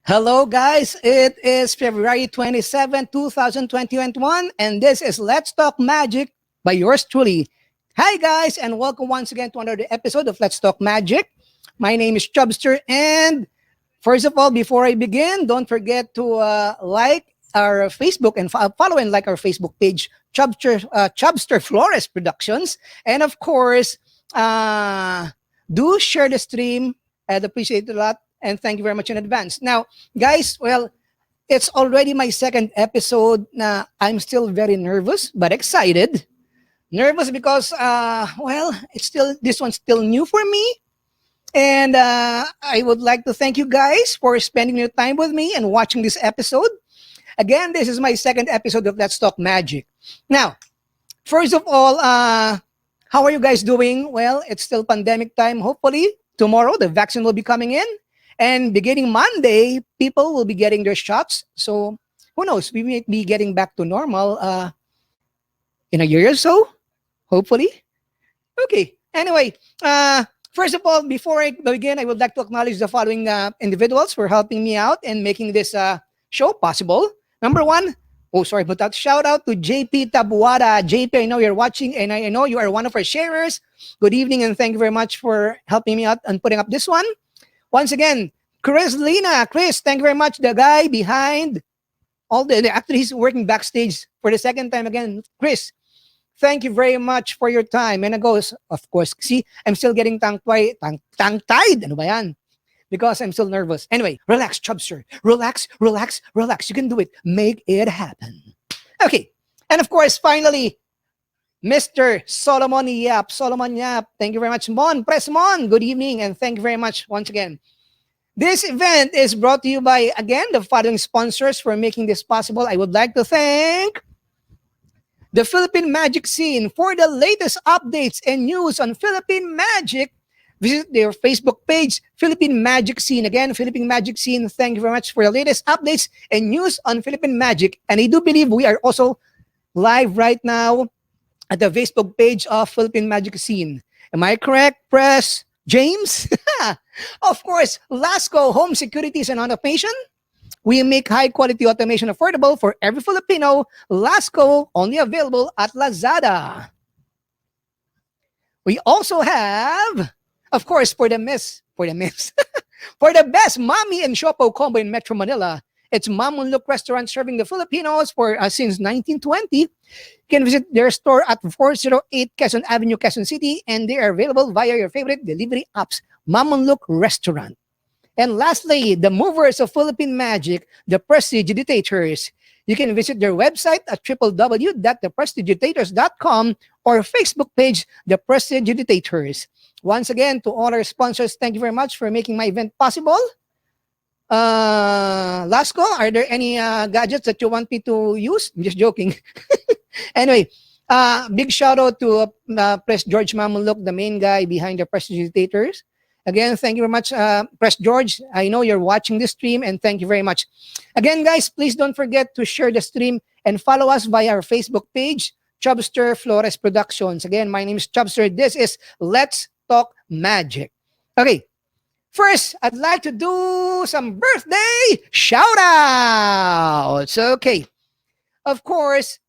Hello, guys. It is February 27, 2021, and this is Let's Talk Magic by yours truly. Hi, guys, and welcome once again to another episode of Let's Talk Magic. My name is Chubster, and first of all, before I begin, don't forget to like our Facebook and follow and like our Facebook page, Chubster Flores Productions, and of course, do share the stream. I'd appreciate it a lot. And thank you very much in advance. Now, guys, well, it's already my second episode. Now, I'm still very nervous, but excited. Nervous because, this one's still new for me. And I would like to thank you guys for spending your time with me and watching this episode. Again, this is my second episode of Let's Talk Magic. Now, first of all, how are you guys doing? Well, it's still pandemic time. Hopefully, tomorrow the vaccine will be coming in. And beginning Monday, people will be getting their shots. So who knows? We may be getting back to normal in a year or so, hopefully. Okay. Anyway, first of all, before I begin, I would like to acknowledge the following individuals for helping me out and making this show possible. Number one, shout out to Jaypee Taboada. Jaypee, I know you're watching and I know you are one of our sharers. Good evening and thank you very much for helping me out and putting up this one. Once again, Lina. Chris, thank you very much. The guy behind all actually he's working backstage for the second time again. Chris, thank you very much for your time. And I goes, of course, see, I'm still getting tongue-tied. Ano ba yan? Because I'm still nervous. Anyway, relax, Chubster. Relax. You can do it. Make it happen. Okay. And of course, finally, Mr. Solomon Yap. Thank you very much. Press Mon. Good evening and thank you very much once again. This event is brought to you by, again, the following sponsors for making this possible. I would like to thank the Philippine Magic Scene. For the latest updates and news on Philippine Magic, visit their Facebook page, Philippine Magic Scene. Again, Philippine Magic Scene, thank you very much for the latest updates and news on Philippine Magic. And I do believe we are also live right now at the Facebook page of Philippine Magic Scene. Am I correct, Press James? Of course, Lasco Home Securities and Automation. We make high-quality automation affordable for every Filipino. Lasco, only available at Lazada. We also have, of course, for the best mommy and shopo combo in Metro Manila, it's Mamon Look Restaurant serving the Filipinos for since 1920. You can visit their store at 408 Quezon Avenue, Quezon City, and they are available via your favorite delivery apps, Mamon Look Restaurant. And lastly, the movers of Philippine Magic, the Prestidigitators. You can visit their website at www.theprestidigitators.com or Facebook page, The Prestidigitators. Once again, to all our sponsors, thank you very much for making my event possible. Lasco, are there any gadgets that you want me to use? I'm just joking. Anyway, big shout out to Press George Mamulok, the main guy behind the Prestidigitators. Again, thank you very much, Press George. I know you're watching this stream and thank you very much. Again, guys, please don't forget to share the stream and follow us via our Facebook page, Chubster Flores Productions. Again, my name is Chubster. This is Let's Talk Magic. Okay. First, I'd like to do some birthday shout-outs. Okay. Of course,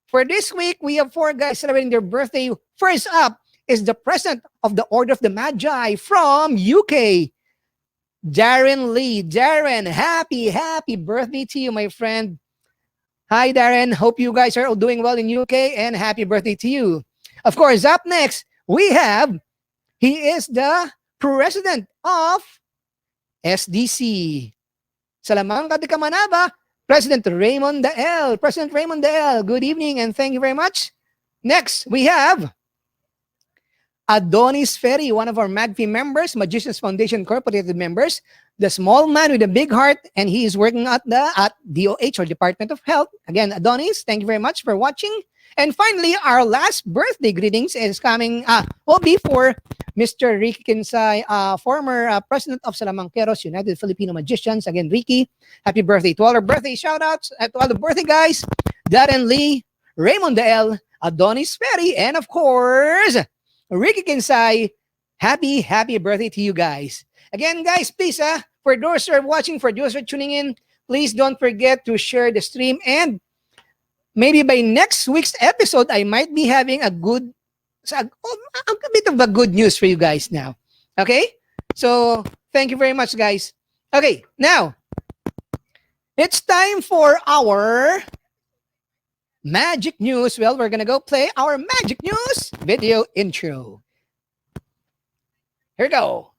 for this week, we have 4 guys celebrating their birthday. First up is the President of the Order of the Magi from UK, Darren Lee. Darren, happy birthday to you, my friend. Hi, Darren. Hope you guys are all doing well in UK and happy birthday to you. Of course, up next, he is the President of SDC, Salamanca de Camanaba, President Raymond Dael. President Raymond Dael, good evening and thank you very much. Next, we have Adonis Ferry, one of our MAGFI members, Magicians Foundation Incorporated members, the small man with a big heart, and he is working at DOH or Department of Health. Again, Adonis, thank you very much for watching. And finally, our last birthday greetings is coming, will be for Mr. Ricky Quinsay, former president of Salamanqueros United Filipino Magicians. Again, Ricky, happy birthday. To all our birthday shout-outs, to all the birthday guys, Darren Lee, Raymond Dael, Adonis Ferry, and of course, Ricky Quinsay, happy birthday to you guys. Again, guys, please For those who are watching, for those who are tuning in, please don't forget to share the stream. And maybe by next week's episode, I might be having a bit of a good news for you guys now. Okay? So, thank you very much, guys. Okay, now, it's time for our Magic News. Well, we're gonna go play our Magic News video intro. Here we go.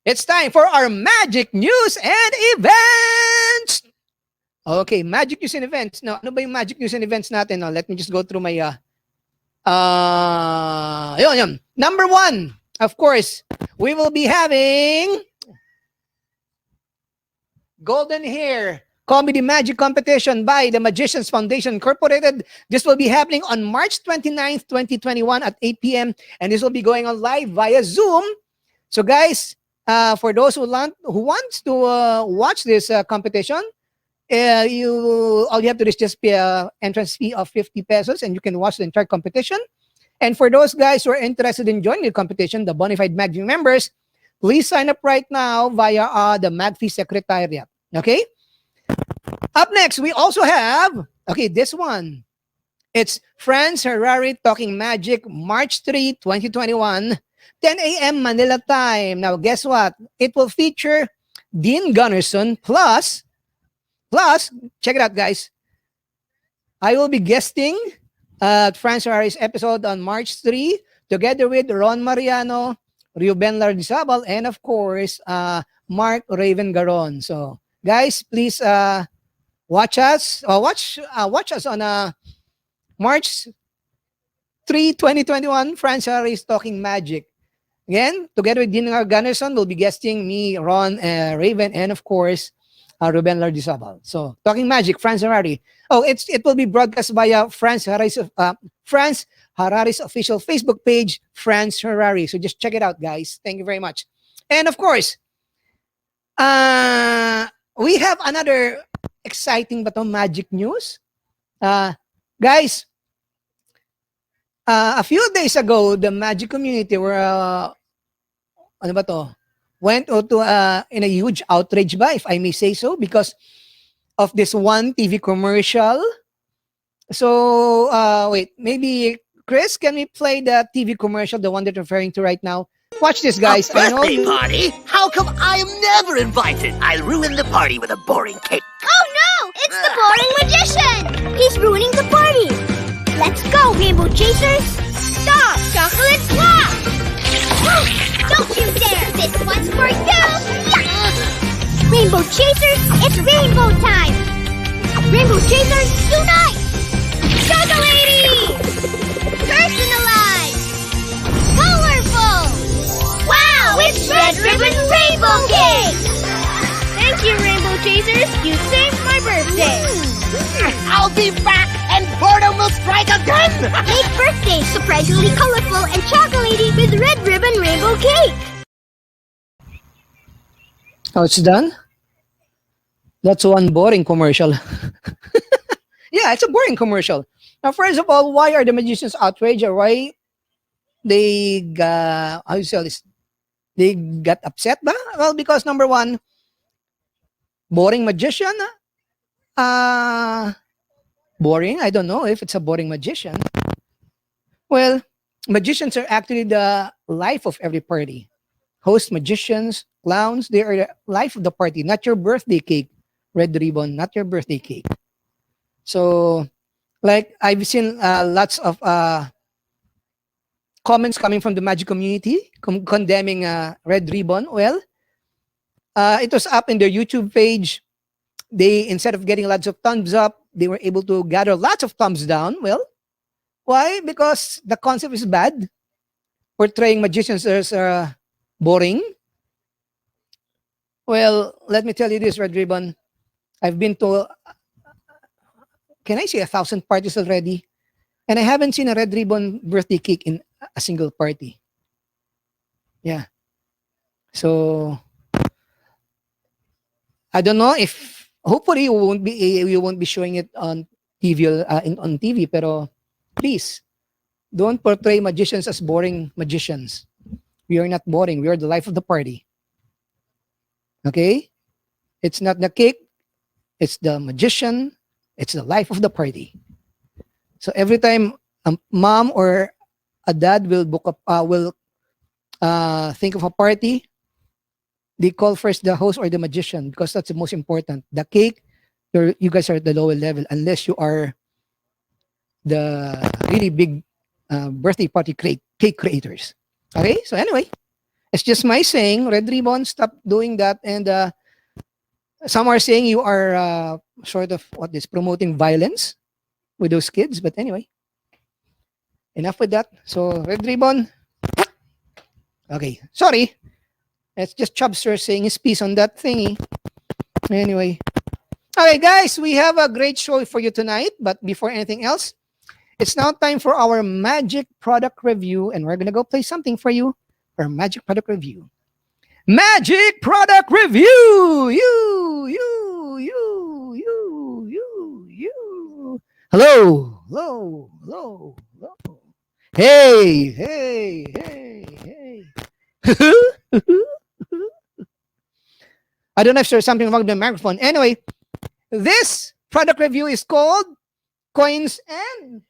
It's time for our Magic News and Events. Okay, Magic News and Events. Now, ano ba yung Magic News and Events natin? No? Let me just go through my yun. Number 1, of course, we will be having Golden Hair Comedy Magic Competition by the Magicians Foundation Incorporated. This will be happening on March 29th, 2021 at 8 p.m. And this will be going on live via Zoom. So guys, for those who wants to watch this competition, all you have to do is just pay an entrance fee of 50 pesos and you can watch the entire competition. And for those guys who are interested in joining the competition, the bonafide MAGFI members, please sign up right now via the MAGFI Secretariat. Okay? Up next, we also have, this one. It's Franz Hararry Talking Magic, March 3, 2021, 10 a.m. Manila time. Now, guess what? It will feature Dean Gunnarsson plus, check it out, guys. I will be guesting Franz Hararry's episode on March 3, together with Ron Mariano, Ruben Lardizabal, and of course, Mark Raven Garon. So, guys, please watch us on March 3, 2021. Franz Hararry is Talking Magic. Again, together with Dean Gunnarsson, will be guesting me, Ron, Raven, and of course, Ruben Lardizabal. So, Talking Magic, Franz Hararry. Oh, it will be broadcast via Franz Hararry's official Facebook page, Franz Hararry. So just check it out, guys. Thank you very much. And of course, we have another exciting magic news. Guys, a few days ago, the magic community went in a huge outrage if I may say so, because of this one TV commercial. So, wait, maybe Chris, can we play the TV commercial, the one that you're referring to right now? Watch this, guys. A birthday party? How come I am never invited? I'll ruin the party with a boring cake. Oh no! It's the boring magician! He's ruining the party! Let's go, Rainbow Chasers! Stop! Chocolate swap! Don't you dare! This one's for you! Rainbow Chasers, it's rainbow time! Rainbow Chasers, unite! Chocolate! Personalized! Colorful! Wow, it's Red Ribbon Rainbow Cake! Thank you, Rainbow Chasers. You saved my birthday. I'll be back and boredom will strike again! Make birthday surprisingly colorful and chocolatey with Red Ribbon Rainbow Cake! Oh, it's done? That's one boring commercial. Yeah, it's a boring commercial. Now, first of all, why are the magicians outraged, or why they got, they got upset ba? Well, because number 1, boring magician. Boring? I don't know if it's a boring magician. Well, magicians are actually the life of every party. Host magicians, clowns, they are the life of the party, not your birthday cake, red ribbon, not your birthday cake. So, like, I've seen lots of comments coming from the magic community condemning red ribbon. Well, it was up in their YouTube page. They, instead of getting lots of thumbs up, they were able to gather lots of thumbs down. Well, why? Because the concept is bad. Portraying magicians as boring. Well, let me tell you this, Red Ribbon. I've been to, can I say 1,000 parties already? And I haven't seen a Red Ribbon birthday cake in a single party. Yeah. So, I don't know if, hopefully you won't be showing it on TV, on TV, pero please, don't portray magicians as boring magicians. We are not boring. We are the life of the party. Okay? It's not the cake, it's the magician, it's the life of the party. So every time a mom or a dad will book up, will think of a party, they call first the host or the magician because that's the most important. The cake, you guys are at the lower level unless you are the really big birthday party cake creators. Okay, so anyway, it's just my saying, Red Ribbon, stop doing that. And some are saying you are sort of promoting violence with those kids. But anyway, enough with that. So Red Ribbon, okay, sorry. It's just Chubster saying his piece on that thingy. Anyway, okay, guys, we have a great show for you tonight. But before anything else, it's now time for our magic product review, and we're gonna go play something for you for magic product review. Magic product review. You. Hello. Hey. I don't know if there's something wrong with the microphone. Anyway, this product review is called Coins and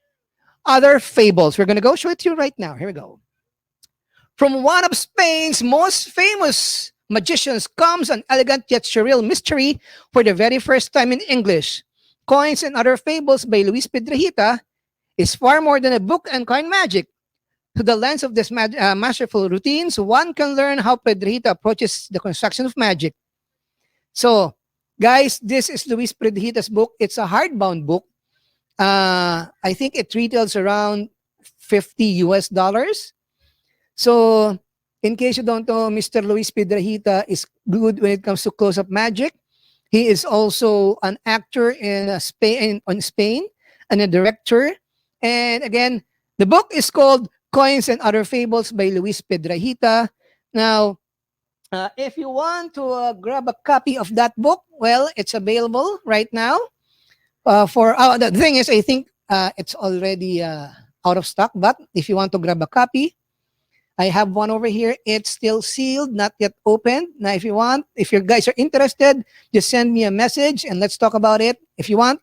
Other Fables. We're going to go show it to you right now. Here we go. From one of Spain's most famous magicians comes an elegant yet surreal mystery for the very first time in English. Coins and Other Fables by Luis Piedrahita is far more than a book and coin magic. Through the lens of this masterful routines, one can learn how Piedrahita approaches the construction of magic. So, guys, this is Luis Piedrahita's book. It's a hardbound book. I think it retails around $50 US. So, in case you don't know, Mr. Luis Piedrahita is good when it comes to close-up magic. He is also an actor in Spain and a director. And again, the book is called Coins and Other Fables by Luis Piedrahita. Now, if you want to grab a copy of that book, well, it's available right now. The thing is, I think it's already out of stock. But if you want to grab a copy, I have one over here. It's still sealed, not yet opened. Now, if you guys are interested, just send me a message and let's talk about it. If you want,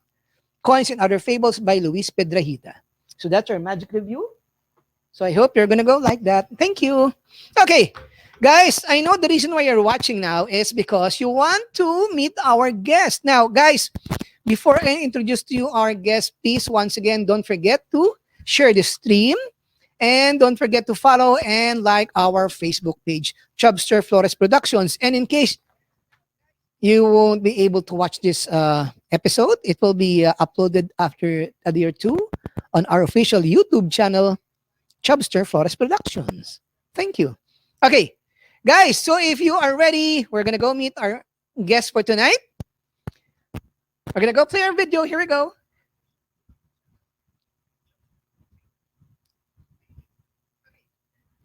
Coins and Other Fables by Luis Piedrahita. So that's our magic review. So I hope you're going to go like that. Thank you. Okay, guys, I know the reason why you're watching now is because you want to meet our guest. Now, guys, before I introduce to you our guest, please, once again, don't forget to share the stream. And don't forget to follow and like our Facebook page, Chubster Flores Productions. And in case you won't be able to watch this episode, it will be uploaded after a day or two on our official YouTube channel, Chubster Flores Productions. Thank you. Okay, guys, so if you are ready, we're going to go meet our guest for tonight. We're going to go play our video. Here we go.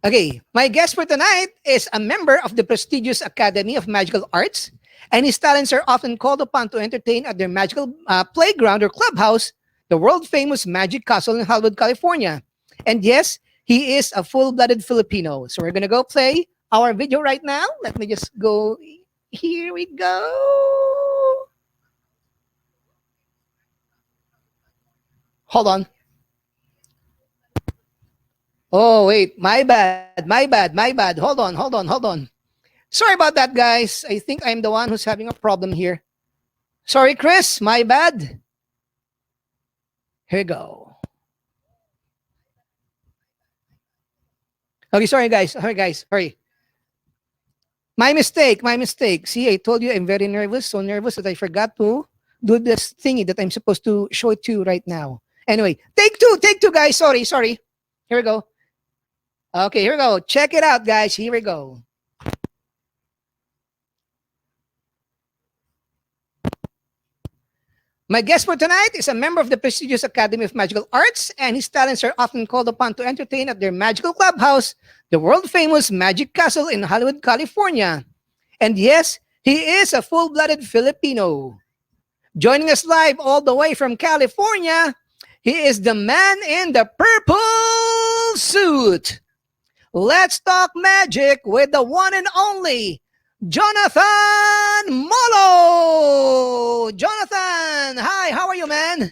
Okay, my guest for tonight is a member of the prestigious Academy of Magical Arts, and his talents are often called upon to entertain at their magical playground or clubhouse, the world-famous Magic Castle in Hollywood, California. And yes, he is a full-blooded Filipino. So we're going to go play our video right now. Let me just go. Here we go. Hold on. Oh, wait. My bad. Hold on. Sorry about that, guys. I think I'm the one who's having a problem here. Sorry, Chris. My bad. Here we go. Okay, sorry, guys. Hurry. My mistake. See, I told you I'm very nervous. So nervous that I forgot to do this thingy that I'm supposed to show it to you right now. Anyway, take two, guys. Sorry. Here we go. Okay, here we go. Check it out, guys. Here we go. My guest for tonight is a member of the prestigious Academy of Magical Arts, and his talents are often called upon to entertain at their magical clubhouse, the world-famous Magic Castle in Hollywood, California. And yes, he is a full-blooded Filipino. Joining us live all the way from California, he is the man in the purple suit. Let's talk magic with the one and only Jonathan Molo. Jonathan, hi, how are you, man?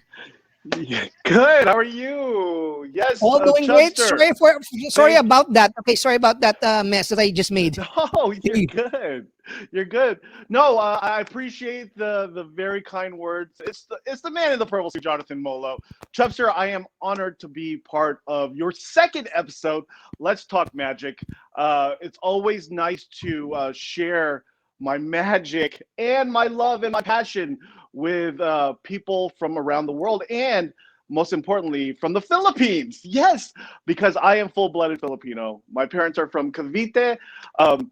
Yeah, good. How are you? Yes, All doing great. Chubster. Sorry Thank. about that. Okay, sorry about that mess that I just made. No, you're good. You're good. No, I appreciate the very kind words. It's the man in the purple suit, Jonathan Molo. Chubster, I am honored to be part of your second episode. Let's talk magic. It's always nice to share my magic and my love and my passion with people from around the world, and most importantly, from the Philippines. Yes, because I am full-blooded Filipino. My parents are from Cavite. Um,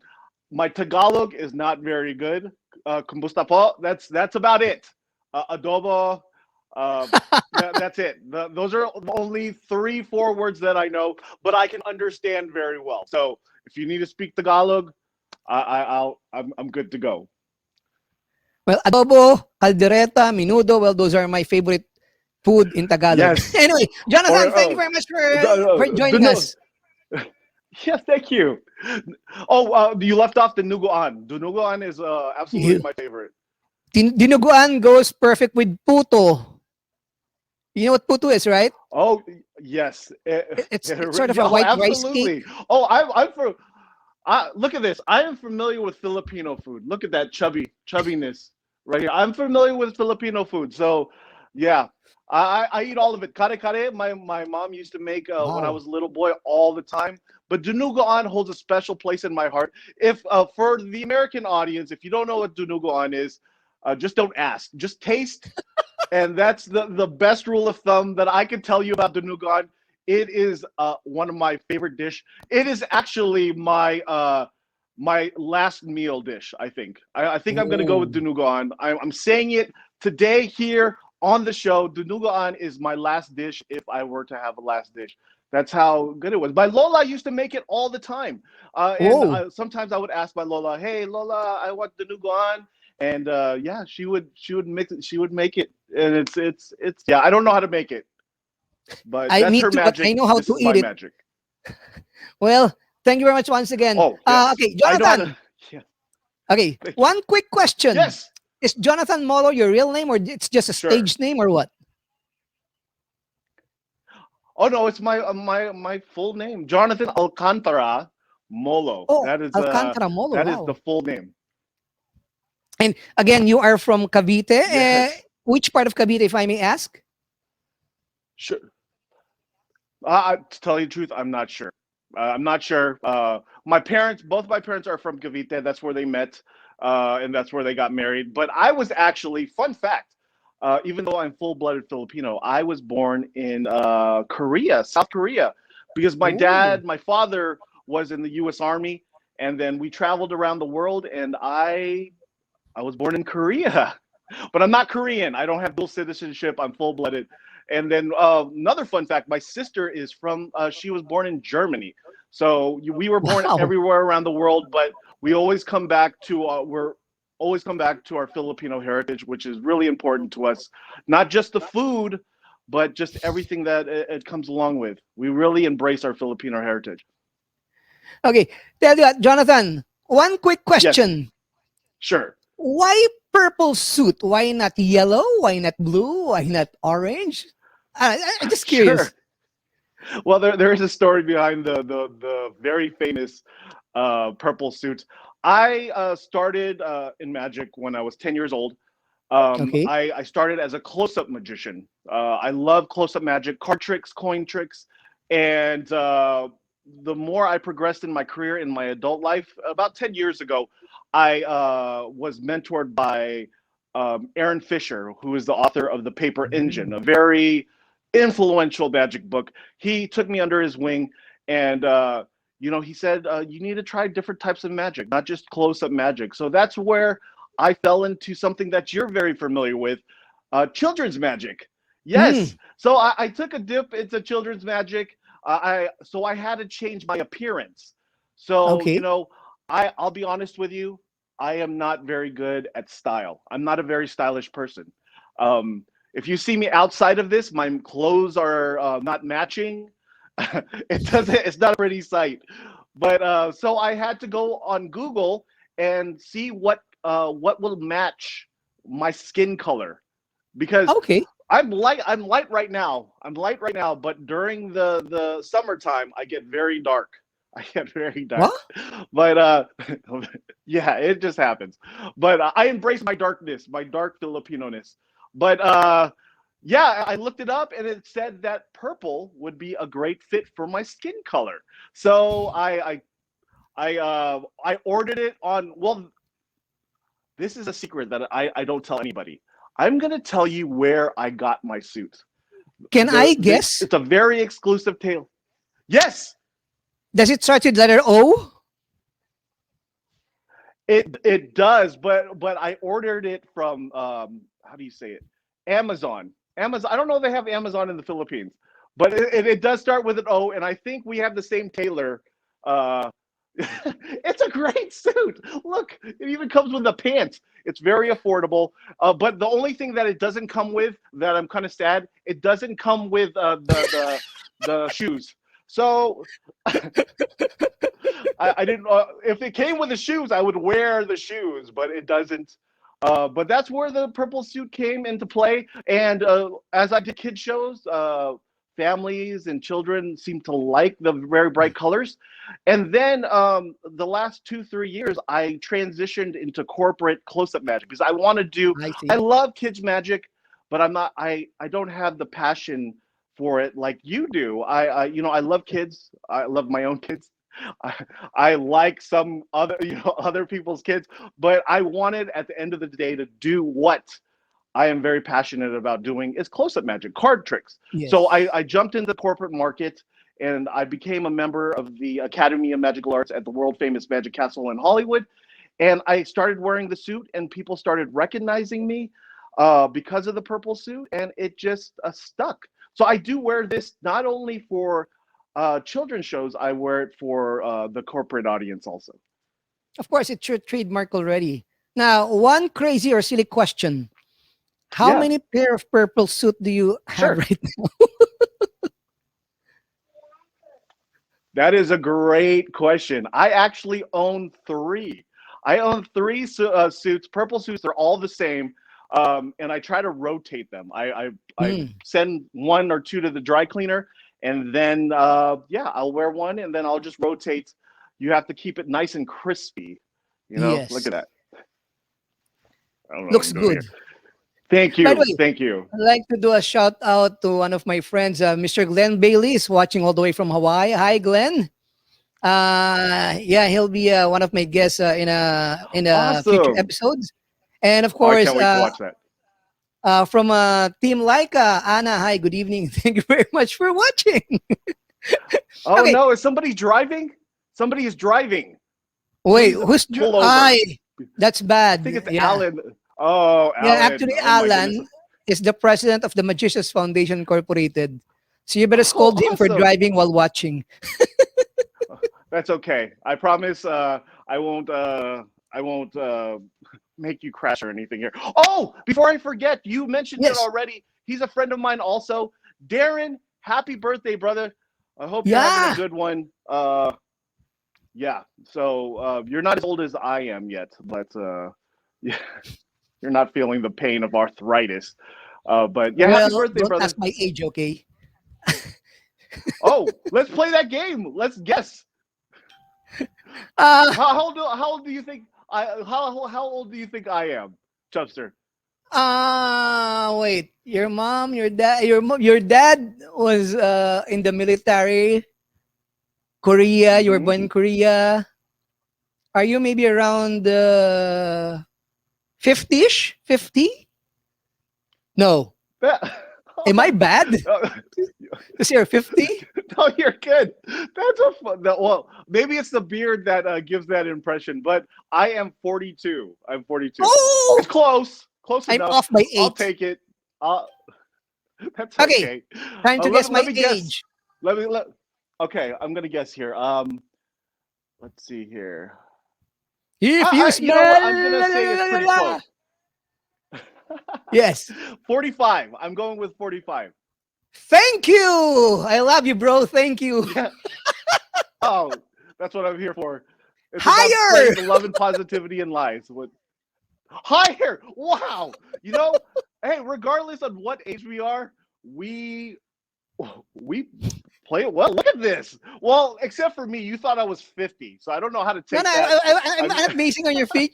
my Tagalog is not very good. Kumusta po? That's about it. Adobo. Uh, that's it. Those are only 3-4 words that I know, but I can understand very well. So if you need to speak Tagalog, I'm good to go. Well, adobo, caldereta, menudo, well, those are my favorite food in Tagalog. Yes. Anyway, Jonathan, Or thank you very much for joining us. Yes, thank you. Oh, you left off the nuguan. Dunuguan is absolutely my favorite. Dinuguan goes perfect with puto. You know what puto is, right? Oh, yes. It's sort of a white rice absolutely. cake. Oh, I'm for. Look at this. I am familiar with Filipino food. Look at that chubbiness right here. I'm familiar with Filipino food. So, yeah, I eat all of it. Kare kare, my mom used to make when I Wow. was a little boy all the time. But dunuguan holds a special place in my heart. If for the American audience, if you don't know what dunuguan is, just don't ask. Just taste, and that's the best rule of thumb that I can tell you about dunuguan. It is one of my favorite dish. It is actually my last meal dish. I think. I think I'm gonna go with Ooh. dunuguan. I'm saying it today here on the show. Dunuguan is my last dish if I were to have a last dish. That's how good it was. My Lola used to make it all the time, and Oh, sometimes I would ask my Lola, "Hey Lola, I want dunuguan," and yeah, she would mix it. She would make it, and it's yeah. I don't know how to make it, but I that's need her to, but I magic. know how This to is eat my it. magic. Well, thank you very much once again. Oh yes, Okay, I know how Jonathan. to. Yeah, Okay, thank you. one quick question. Yes, Is Jonathan Molo your real name or it's just a sure. stage name or what? Oh no, it's my full name, Jonathan Alcantara Molo. Oh, That Alcantara Molo. is the Wow. full name. And again, you are from Cavite. Yes, Which part of Cavite, if I may ask? sure. To tell you the truth, I'm not sure. I'm not sure. Both my parents are from Cavite. That's where they met, and that's where they got married. But I was actually, fun fact, even though I'm full-blooded Filipino, I was born in Korea, South Korea, because Oh, my father was in the U.S. Army, and then we traveled around the world, and I was born in Korea, but I'm not Korean. I don't have dual citizenship. I'm full blooded. And then another fun fact: my sister is from. She was born in Germany, so we were born wow. everywhere around the world. But we always come back to we're always come back to our Filipino heritage, which is really important to us. Not just the food, but just everything that it comes along with. We really embrace our Filipino heritage. Okay, tell you what, Jonathan, one quick Yes, question. sure. Why purple suit? Why not yellow? Why not blue? Why not orange? I'm just Sure. curious. Well, there is a story behind the very famous purple suit. I started in magic when I was 10 years old. Okay. I started as a close-up magician. I love close-up magic, card tricks, coin tricks, and the more I progressed in my career in my adult life, about 10 years ago, I was mentored by Aaron Fisher, who is the author of The Paper Engine, a very influential magic book. He took me under his wing, and he said you need to try different types of magic, not just close-up magic. So that's where I fell into something that you're very familiar with, children's magic. Mm, Yes. So I took a dip into children's magic. I had to change my appearance. So okay. I'll be honest with you. I am not very good at style. I'm not a very stylish person. If you see me outside of this, my clothes are not matching. It's not a pretty sight. But so I had to go on Google and see what will match my skin color, because Okay. I'm light right now. I'm light right now, but during the summertime, I get very dark. I get very dark. What? But yeah, it just happens. But I embrace my darkness, my dark Filipino-ness. But yeah, I looked it up and it said that purple would be a great fit for my skin color. So I ordered it on. Well, this is a secret that I don't tell anybody. I'm gonna tell you where I got my suit. Can I guess? It's a very exclusive tale. Yes, Does it start with letter O? it does, but I ordered it from how do you say it? Amazon. Amazon. I don't know if they have Amazon in the Philippines, but it does start with an O, and I think we have the same tailor. It's a great suit. Look, it even comes with the pants. It's very affordable. But the only thing that it doesn't come with, that I'm kind of sad, it doesn't come with the shoes. So I didn't. If it came with the shoes, I would wear the shoes, but it doesn't. But that's where the purple suit came into play. And as I did kid shows, families and children seem to like the very bright colors. And then the last 2-3 years, I transitioned into corporate close-up magic because I want to do. I see. I love kids magic, but I'm not. I don't have the passion for it like you do. I I love kids. I love my own kids. I like some other other people's kids, but I wanted at the end of the day to do what I am very passionate about doing, is close-up magic, card tricks. Yes. So I jumped into the corporate market and I became a member of the Academy of Magical Arts at the world famous Magic Castle in Hollywood. And I started wearing the suit and people started recognizing me because of the purple suit, and it just stuck. So I do wear this not only for children's shows, I wear it for the corporate audience also. Of course, it's your trademark already. Now, one crazy or silly question. How Yeah. many pair of purple suit do you have Sure. right now? That is a great question. I actually own 3. I own 3 suits, purple suits. They're all the same, and I try to rotate them. I send 1 or 2 to the dry cleaner, and then yeah, I'll wear one, and then I'll just rotate. You have to keep it nice and crispy. Yes. Look at that. I don't know Looks what I'm doing good. here. Thank By the you. way, Thank you. I'd like to do a shout out to one of my friends, Mr. Glenn Bailey is watching all the way from Hawaii. Hi, Glenn. Yeah, he'll be one of my guests in a future Awesome. episodes. And of Oh, I course, can't wait to watch that. from Team Laika, Anna, hi, good evening. Thank you very much for watching. Oh okay. no, is somebody driving? Somebody is driving. Wait, Please who's pull over. that's bad. I think it's yeah. Alan. Oh, Alan. Yeah, actually, Oh, my Alan goodness. is the president of the Magicians Foundation Incorporated. So you better scold him for Awesome. driving while watching. That's okay. I promise. I won't. I won't make you crash or anything here. Oh, before I forget, you mentioned Yes. it already. He's a friend of mine also. Darren, happy birthday, brother. I hope you're Yeah. having a good one. Yeah. So you're not as old as I am yet, but yeah, you're not feeling the pain of arthritis. But yeah, happy Well, birthday, don't brother. ask my age, okay? Oh, let's play that game. Let's guess. Uh, How old do you think how old do you think I am, Chubster? wait. Your mom, your dad, your dad was in the military. Korea. You were Mhm. born in Korea. Are you maybe around 50-ish? 50? No. Am I bad? Because you're 50? No, you're good. That's a fun. Well, maybe it's the beard that gives that impression, but I am 42. I'm 42. Oh! It's close. Close I'm enough. off by 8. I'll take it. That's Okay, okay. Time to Let- guess let my me guess. age. Okay, I'm gonna guess here. Let's see here. If you You know what? I'm gonna say it's pretty smell... close. Yes. 45. I'm going with 45. Thank you. I love you, bro. Thank you. Yeah. Oh, that's what I'm here for. It's about Higher! spreading the love and positivity in lives. What higher? Wow. You know, hey, regardless of what age we are, we play it well. Look at this. Well, except for me, you thought I was 50, so I don't know how to No, take no, that. I'm not basing on your feet.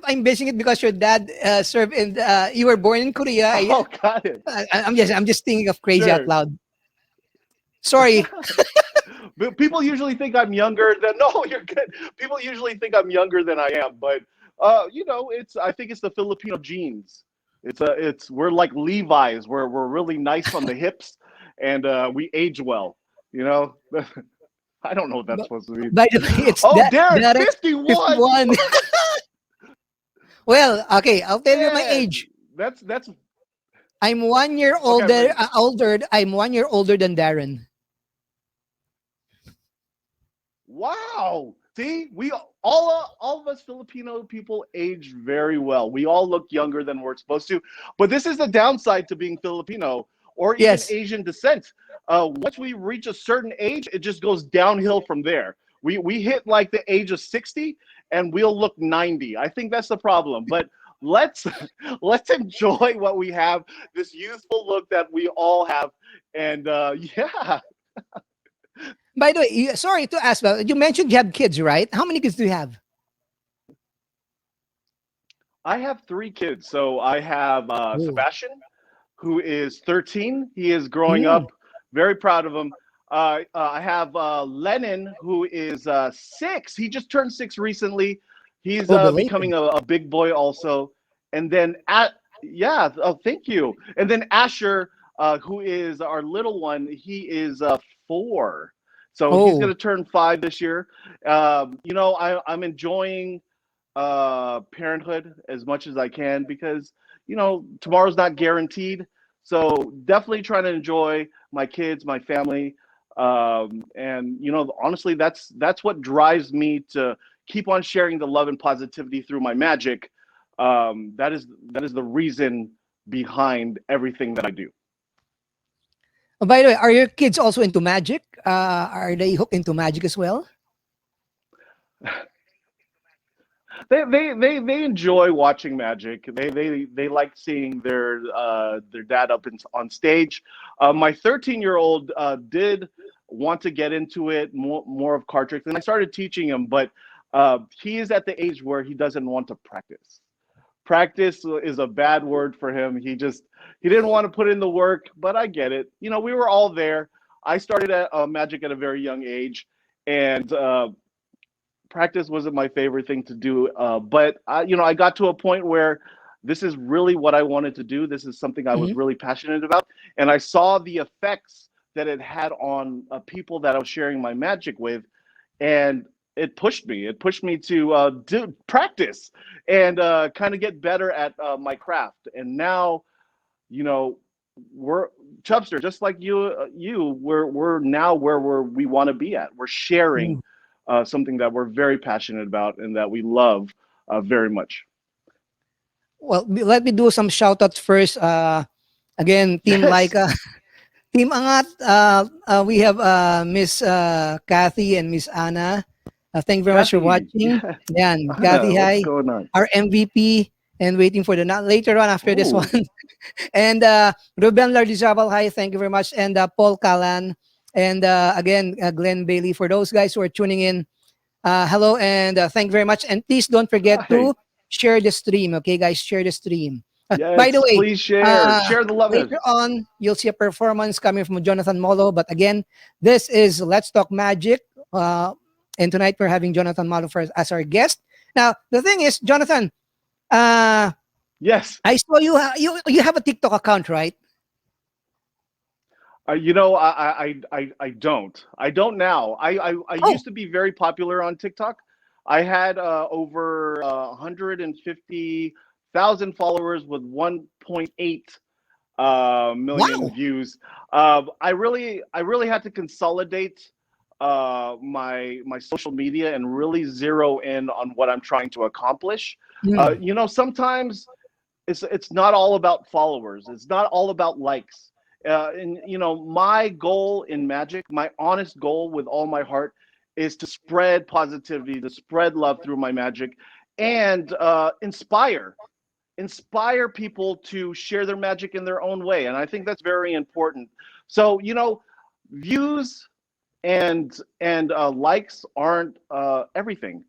I'm basing it because your dad served in. You were born in Korea. Oh, got it. I'm just thinking of crazy out Sure. loud. Sorry. But people usually think I'm younger than. No, you're good. People usually think I'm younger than I am, but you know, I think it's the Filipino genes. It's we're like Levi's. We're really nice on the hips, and we age well. You know, I don't know what that's But supposed to mean. by the way, it's Oh, that Darren, Derek 51. 51. Well, okay, I'll tell you my Man, age. that's I'm 1 year okay. I'm ready. older. I'm 1 year older than Darren. Wow. See, we all of us Filipino people age very well. We all look younger than we're supposed to. But this is the downside to being Filipino or even Yes. Asian descent. Once we reach a certain age, it just goes downhill from there. We hit like the age of 60 and we'll look 90. I think that's the problem. But let's let's enjoy what we have, this youthful look that we all have. And yeah. By the way, sorry to ask, but you mentioned you have kids, right? How many kids do you have? I have 3 kids. So I have Oh. Sebastian, who is 13. He is growing Mm. up. Very proud of him. I have Lennon, who is 6. He just turned 6 recently. He's Oh, belated. becoming a big boy also. And then yeah, oh, thank you. And then Asher, who is our little one, he is 4. So he's going Oh, to turn 5 this year. You know, I'm enjoying parenthood as much as I can because you know tomorrow's not guaranteed. So definitely trying to enjoy my kids, my family, and you know honestly that's what drives me to keep on sharing the love and positivity through my magic. That is the reason behind everything that I do. oh, by the way, are your kids also into magic? Are they hooked into magic as well? They enjoy watching magic. They like seeing their dad up on stage. My 13-year-old did want to get into it more of card tricks, and I started teaching him. But he is at the age where he doesn't want to practice. Practice is a bad word for him. He didn't want to put in the work, but I get it. You know, we were all there. I started at magic at a very young age, and practice wasn't my favorite thing to do, but you know, I got to a point where this is really what I wanted to do. This is something I was Mhm. really passionate about, and I saw the effects that it had on people that I was sharing my magic with, and it pushed me. It pushed me to do practice and kind of get better at my craft. And now, you know, we're Chubster, just like we're now where we want to be at. We're sharing Mm. something that we're very passionate about and that we love very much. Well, let me do some shout outs first. Again, Team Yes. Laika, Team Angat, we have Miss Kathy and Miss Anna. Thank you very much for Kathy, watching. yeah. Yan, Kathy, Anna, what's hi. going on? Our MVP and waiting for the later on after this Oh, one. And Ruben Lardizabal, hi. Thank you very much. And Paul Kalan. And again, Glenn Bailey. For those guys who are tuning in, hello and thank you very much. And please don't forget hi. to share the stream. Okay, guys, share the stream. By the Yes, way, please share. uh, Share the love. later on, you'll see a performance coming from Jonathan Molo. But again, this is Let's Talk Magic. And tonight we're having Jonathan Molo as our guest. Now, the thing is, Jonathan, uh, Yes. I saw you have a TikTok account, right? You know, I don't. I don't now. I Oh, used to be very popular on TikTok. I had over 150,000 followers with 1.8 million wow. views. I really had to consolidate my social media and really zero in on what I'm trying to accomplish. Mm, You know, sometimes it's not all about followers. It's not all about likes. And you know, my goal in magic, my honest goal with all my heart, is to spread positivity, to spread love through my magic, and inspire people to share their magic in their own way. And I think that's very important. So, you know, views and likes aren't everything.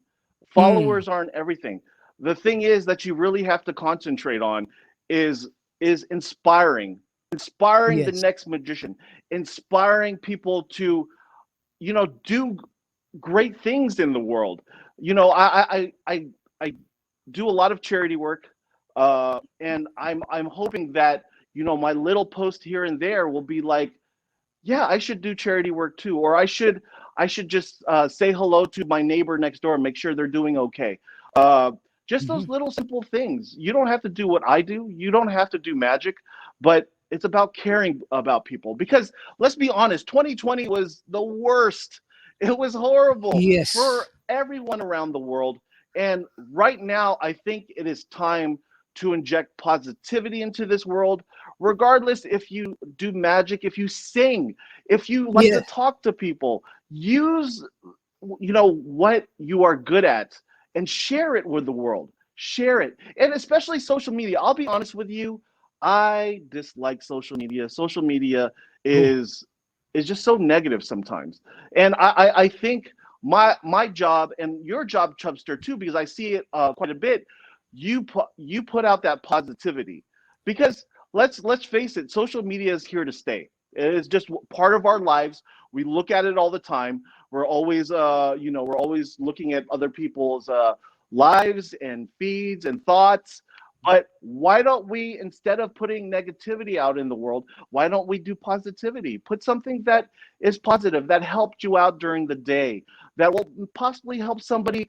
Followers aren't everything. The thing is that you really have to concentrate on is inspiring the Yes. next magician, inspiring people to, you know, do great things in the world. You know, I do a lot of charity work, and I'm hoping that, you know, my little post here and there will be like, yeah, I should do charity work too, or I should just say hello to my neighbor next door and make sure they're doing okay. Uh, just those Mhm. little simple things. You don't have to do what I do. You don't have to do magic, but it's about caring about people. Because let's be honest, 2020 was the worst. It was horrible for Yes. everyone around the world. And right now, I think it is time to inject positivity into this world, regardless if you do magic, if you sing, if you like to Yeah. talk to people, use, you know, what you are good at and share it with the world. Share it. And especially social media. I'll be honest with you, I dislike social media. Social media Oh. is just so negative sometimes. And I think my job and your job, Chubster, too, because I see it quite a bit. You put out that positivity, because let's face it, social media is here to stay. It is just part of our lives. We look at it all the time. We're always you know, we're always looking at other people's lives and feeds and thoughts. But why don't we, instead of putting negativity out in the world, why don't we do positivity? Put something that is positive, that helped you out during the day, that will possibly help somebody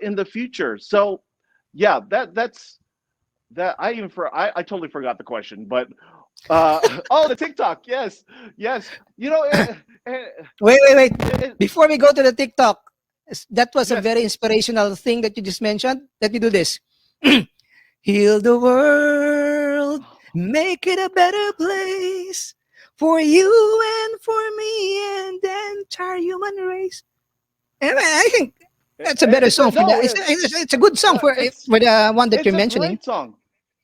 in the future. So, yeah, that's that. I totally forgot the question, but oh, the TikTok, yes, yes. You know, Wait. it, Before we go to the TikTok, that was a yes, very inspirational thing that you just mentioned. Let me do this. Heal the world, make it a better place for you and for me and the entire human race. And I think that's a better it's a song for that. no, It's a good song for the one that it's you're a mentioning. great song,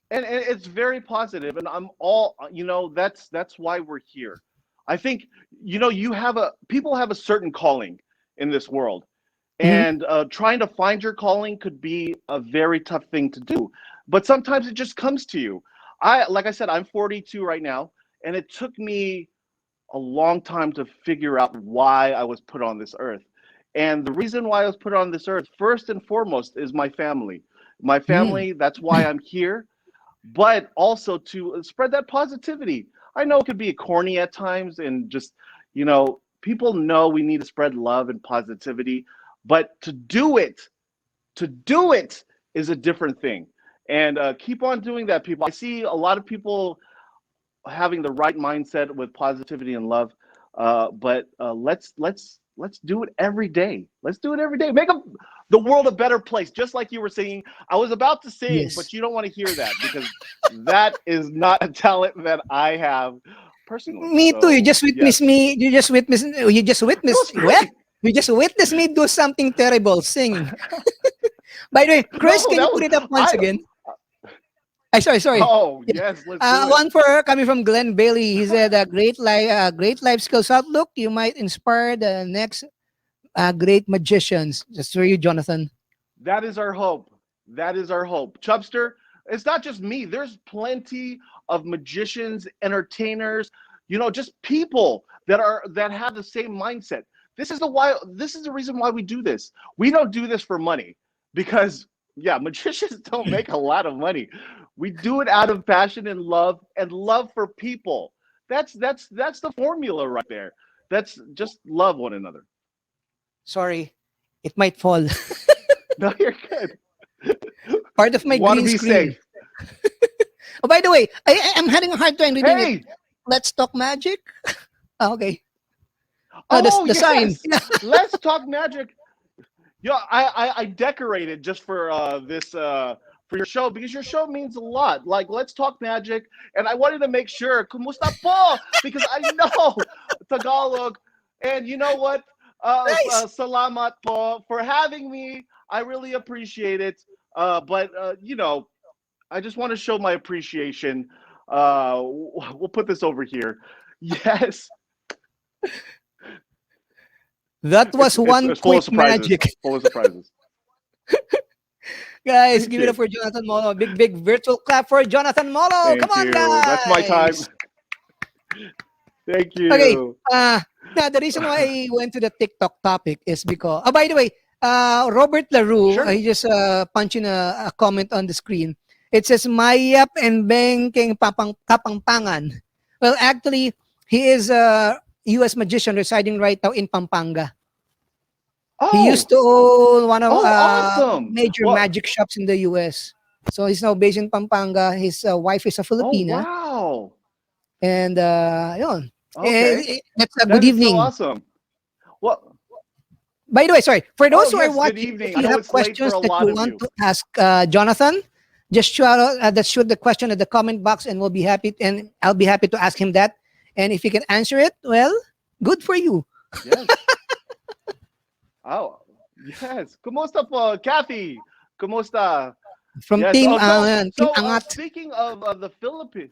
and it's very positive, and I'm all, you know, that's why we're here. I think, you know, people have a certain calling in this world, Mhm. and trying to find your calling could be a very tough thing to do, but sometimes it just comes to you. Like I said, I'm 42 right now, and it took me a long time to figure out why I was put on this earth. And the reason why I was put on this earth, first and foremost, is my family. My Mm. family, that's why I'm here, but also to spread that positivity. I know it could be corny at times, and just, you know, people know we need to spread love and positivity, but to do it is a different thing. And keep on doing that, people. I see a lot of people having the right mindset with positivity and love. But let's do it every day. Let's do it every day. The world a better place. Just like you were saying, I was about to sing, Yes. but you don't want to hear that, because that is not a talent that I have personally. Me too. You So just witnessed yes, me. You just witnessed. You just it was witnessed. What? great. You just witnessed me do something terrible singing. By the way, Chris, No, can you that put was it up once I. again? I sorry. Oh Yeah. yes, let's do it. One for coming from Glenn Bailey. He said, great life skills outlook. You might inspire the next great magicians." Just for you, Jonathan. That is our hope. That is our hope. Chubster, it's not just me. There's plenty of magicians, entertainers, you know, just people that have the same mindset. This is the reason why we do this. We don't do this for money, because yeah, magicians don't make a lot of money. We do it out of passion and love for people. That's the formula right there. That's just love one another. Sorry, it might fall. No, you're good. Part of my Want to green be screen. safe. Oh, by the way, I'm having a hard time reading it. Hey, Let's talk magic. Oh, okay. No, oh the sign. yes, let's talk magic. Yeah, I decorated just for this for your show, because your show means a lot. Like, let's talk magic, and I wanted to make sure kumusta po, because I know Tagalog, and you know what? Nice. Salamat po for having me. I really appreciate it. But you know, I just want to show my appreciation. We'll put this over here. Yes, That was one it's full of quick surprises. magic. Full of surprises. Guys, Thank give it up you. for Jonathan Molo. A big virtual clap for Jonathan Molo. Come Thank on, you. That's my time. guys. Thank Okay. you. Now the reason why I went to the TikTok topic is because, oh, by the way, Robert LaRue, Sure. he just punched in a comment on the screen. It says, Mayap and Bengking Kapangpangan. Well, actually, he is a U.S. magician residing right now in Pampanga. He used to own one of Awesome. major Well, magic shops in the U.S. So he's now based in Pampanga. His wife is a Filipina. wow. And, yun. Okay. That's a That good is so evening. awesome. Well, By the way, sorry, for those who yes, are good watching, evening. if I you know have it's late for questions a that lot you of want you. to ask Jonathan, just shoot the question in the comment box, and I'll be happy to ask him that. And if he can answer it, well, good for you. Yes. Oh, yes. Kumusta po, Kathy? Kumusta? From Yes. Team Oh, Team so Angat. speaking of the Philippines.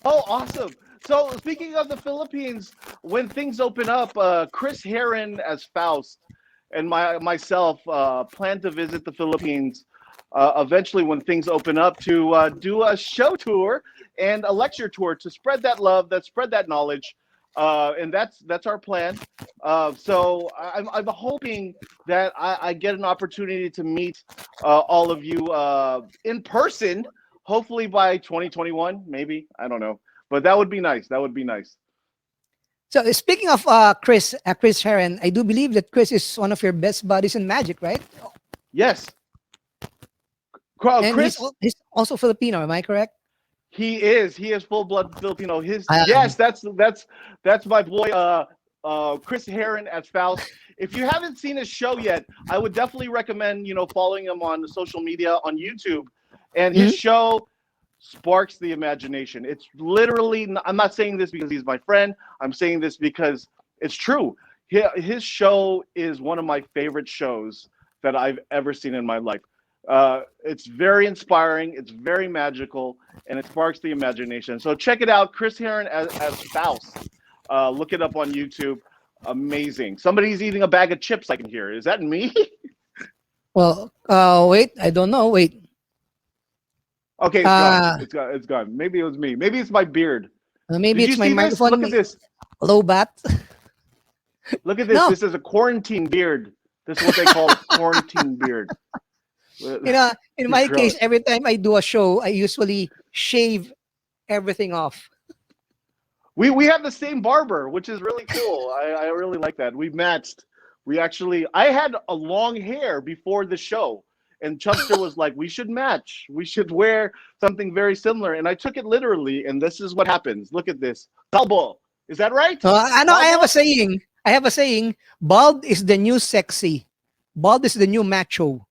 Oh, awesome. So speaking of the Philippines, when things open up, Chris Heron as Faust and myself plan to visit the Philippines eventually when things open up to do a show tour and a lecture tour to spread that love, that spread that knowledge, and that's our plan. So I'm hoping that I get an opportunity to meet all of you in person, hopefully by 2021, maybe, I don't know, but that would be nice. That would be nice. So speaking of Chris Heron, I do believe that Chris is one of your best buddies in magic, right? Yes. And Chris, he's also Filipino. Am I correct? he is full blood Filipino. His Um, yes, that's my boy Chris Heron as Faust. If you haven't seen his show yet, I would definitely recommend following him on social media on YouTube. And his Mhm. show sparks the imagination. It's literally, I'm not saying this because he's my friend. I'm saying this because it's true. His show is one of my favorite shows that I've ever seen in my life. It's very inspiring. It's very magical, and it sparks the imagination. So check it out, Chris Heron as Faust. Look it up on YouTube. Amazing. Somebody's eating a bag of chips. I can hear. Is that me? Well, wait, I don't know. Wait. Okay, it's Uh, gone. It's gone. It's gone. Maybe it was me. Maybe it's my beard. Maybe Did it's you my see this? microphone. Look at this. Low bat. Look at this. No. This is a quarantine beard. This is what they call a quarantine beard. In my Gross. case, every time I do a show, I usually shave everything off. We have the same barber, which is really cool. I really like that. We matched. I had a long hair before the show, and Chubster was like, "We should match. We should wear something very similar." And I took it literally, and this is what happens. Look at this. Talbo. Is that right? I know. I have Talbo? a saying. Bald is the new sexy. Bald is the new macho.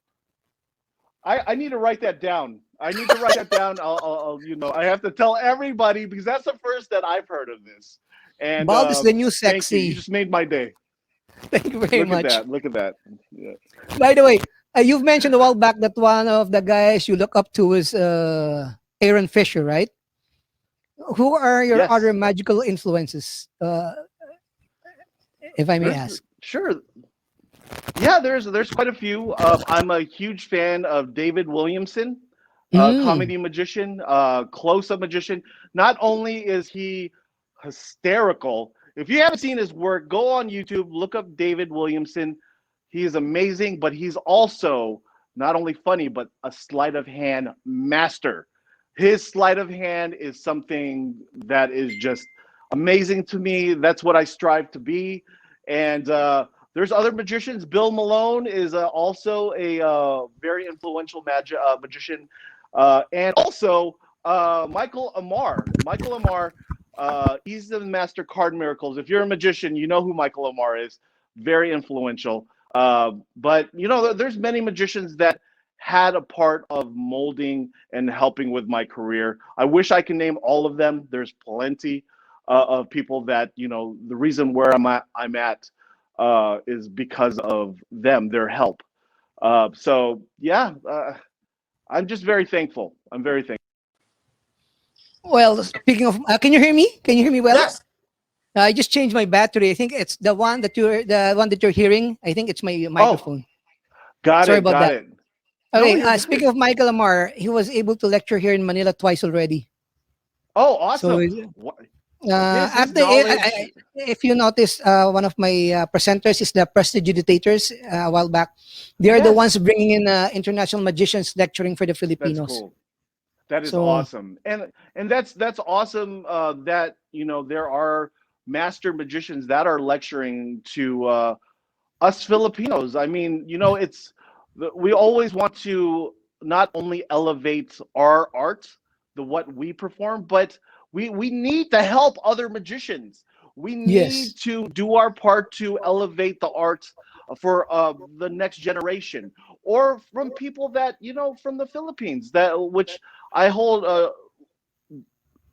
I need to write that down. I need to write that down. I'll I have to tell everybody because that's the first that I've heard of this. And Bald is the new thank you. sexy. You just made my day. Thank you very Look much. at that. Look at that. Yeah. By the way, you've mentioned a while back that one of the guys you look up to is Aaron Fisher, right? Who are your Yes. other magical influences, if I may ask? Sure. Yeah, there's quite a few. I'm a huge fan of David Williamson, comedy magician, close-up magician. Not only is he hysterical, if you haven't seen his work, go on YouTube, look up David Williamson. He is amazing, but he's also not only funny, but a sleight of hand master. His sleight of hand is something that is just amazing to me. That's what I strive to be. And there's other magicians. Bill Malone is also a very influential magician. And also Michael Amar. Michael Amar, he's the master card miracles. If you're a magician, you know who Michael Amar is. Very influential. But, there's many magicians that had a part of molding and helping with my career. I wish I can name all of them. There's plenty of people that, the reason where I'm at is because of them, their help. So yeah, I'm just very thankful. I'm very thankful. Well, speaking of, can you hear me? Can you hear me well? Yes. I just changed my battery. I think it's the one that you're hearing. I think it's my Oh, microphone. got Sorry it. about Got that. it. No, Okay. you're Speaking good. of Michael Amar, he was able to lecture here in Manila twice already. Oh, So awesome. What, his after, knowledge. if you notice, one of my presenters is the Prestidigitators a while back. They are the Yes, ones bringing in international magicians lecturing for the that's Filipinos. cool. That is So awesome, and that's awesome. That there are master magicians that are lecturing to us Filipinos. I mean, we always want to not only elevate our art, the what we perform, but we need to help other magicians. We yes, need to do our part to elevate the art for the next generation, or from people that from the Philippines, that which I hold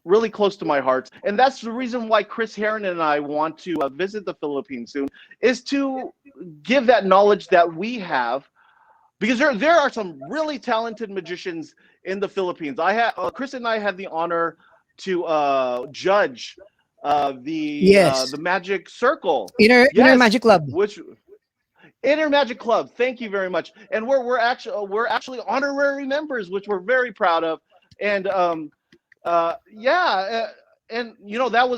really close to my heart. And that's the reason why Chris Heron and I want to visit the Philippines soon, is to give that knowledge that we have, because there are some really talented magicians in the Philippines. I had Chris and I had the honor to judge yes. the Magic Circle. Inner Yes, Magic Club. which Inner Magic Club. Thank you very much. And we're actually honorary members, which we're very proud of. And yeah, and that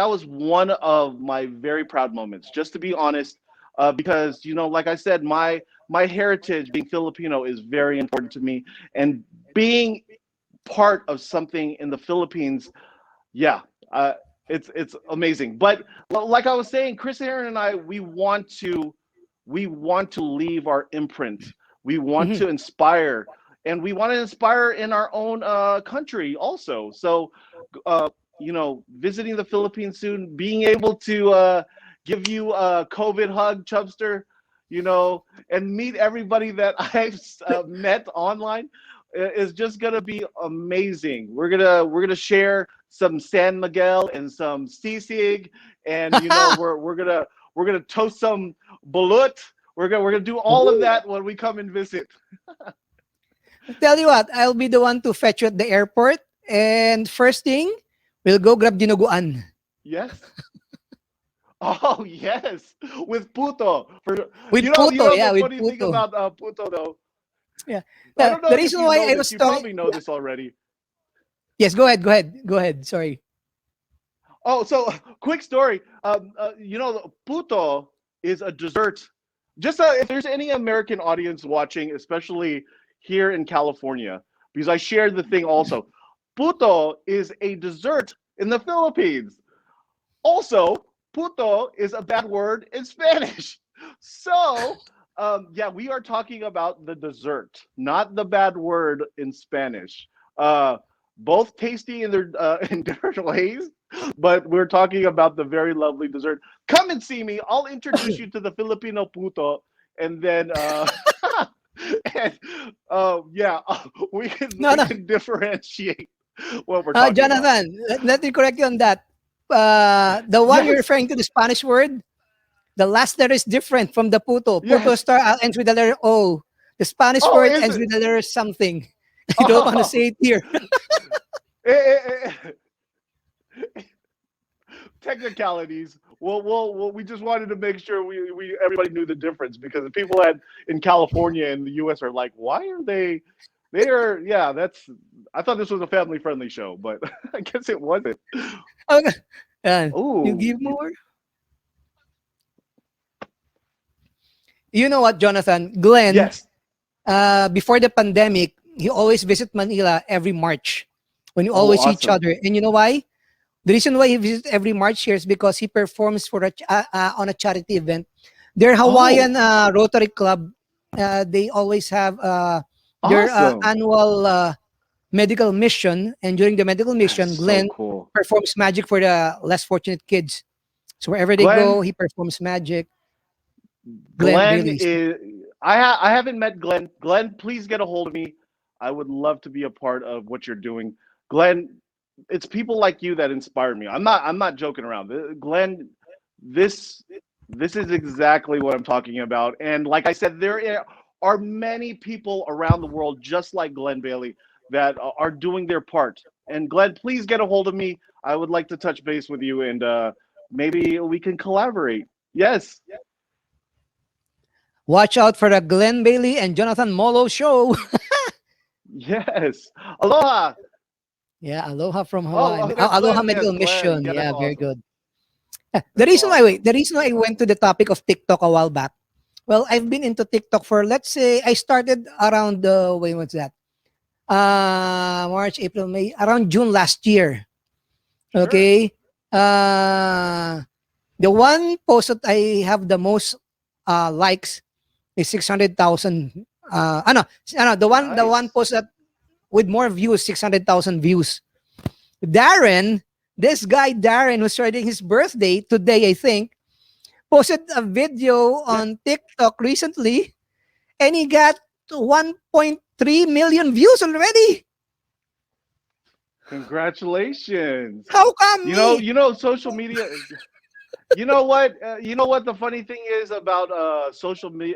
was one of my very proud moments, just to be honest, because like I said, my heritage, being Filipino, is very important to me, and being part of something in the Philippines, yeah, it's amazing. But like I was saying, Chris Aaron and I, we want to leave our imprint. We want Mhm. to inspire, and we want to inspire in our own country also. So visiting the Philippines soon, being able to give you a COVID hug, Chubster, and meet everybody that I've met online, is just gonna be amazing. We're gonna share some San Miguel and some sisig, and we're gonna toast some balut. We're gonna do all of that when we come and visit. Tell you what, I'll be the one to fetch you at the airport. And first thing, we'll go grab dinuguan. Yes. Oh yes, with puto. For With puto, yeah, the with funny thing puto. about puto though. Yeah. I don't The know if reason you why know I this. was You talking. probably know this already. Yes, go ahead. Sorry. Oh, so quick story. Puto is a dessert. Just if there's any American audience watching, especially here in California, because I shared the thing also. Puto is a dessert in the Philippines. Also, puto is a bad word in Spanish. So, yeah, we are talking about the dessert, not the bad word in Spanish. Uh, both tasty in their in different ways, but we're talking about the very lovely dessert. Come and see me. I'll introduce you to the Filipino puto, and then and yeah, we can No, we no. can differentiate what we're talking about. Jonathan, let me correct you on that. The one you're Yes, referring to, the Spanish word, the last letter is different from the puto. Puto yes. star ends with the letter O. The Spanish Oh, word is ends it? with the letter something. I don't want to Oh, say it here. eh, technicalities. We just wanted to make sure we everybody knew the difference, because the people in California and the U.S. are like, why are they? They are, yeah. I thought this was a family friendly show, but I guess it wasn't. Okay. You Oh, give more? You know what, Jonathan? Glenn, yes. before the pandemic, he always visit Manila every March when you Oh, always see each awesome. other. And you know why? The reason why he visits every March here is because he performs on a charity event. Their Oh, Hawaiian Rotary Club, they always have their awesome. annual medical mission. And during the medical That's mission, so Glenn cool. performs magic for the less fortunate kids. So wherever they go, Glenn, he performs magic. Glenn Glenn Bailey. is. I haven't met Glenn. Glenn, please get a hold of me. I would love to be a part of what you're doing, Glenn. It's people like you that inspire me. I'm not joking around. Glenn, this This is exactly what I'm talking about. And like I said, there are many people around the world just like Glenn Bailey that are doing their part. And Glenn, please get a hold of me. I would like to touch base with you, and maybe we can collaborate. Yes. Watch out for the Glenn Bailey and Jonathan Molo show. Yes. Aloha. Yeah, aloha from Oh, Hawaii. that's Aloha Glenn. Yes, medical Glenn. mission. Yeah, that's Yeah, very awesome. good. That's awesome. The reason why I went to the topic of TikTok a while back. Well, I've been into TikTok for, let's say, I started around the wait, what's that? March, April, May, around June last year. Sure. Okay. The one post that I have the most likes is 600,000. The one Nice. post that with more views, 600,000 views. Darren, this guy Darren, who's celebrating his birthday today, I think, posted a video Yeah. on TikTok recently, and he got 1.3 million views already. Congratulations. How come me? Social media. You know what? The funny thing is about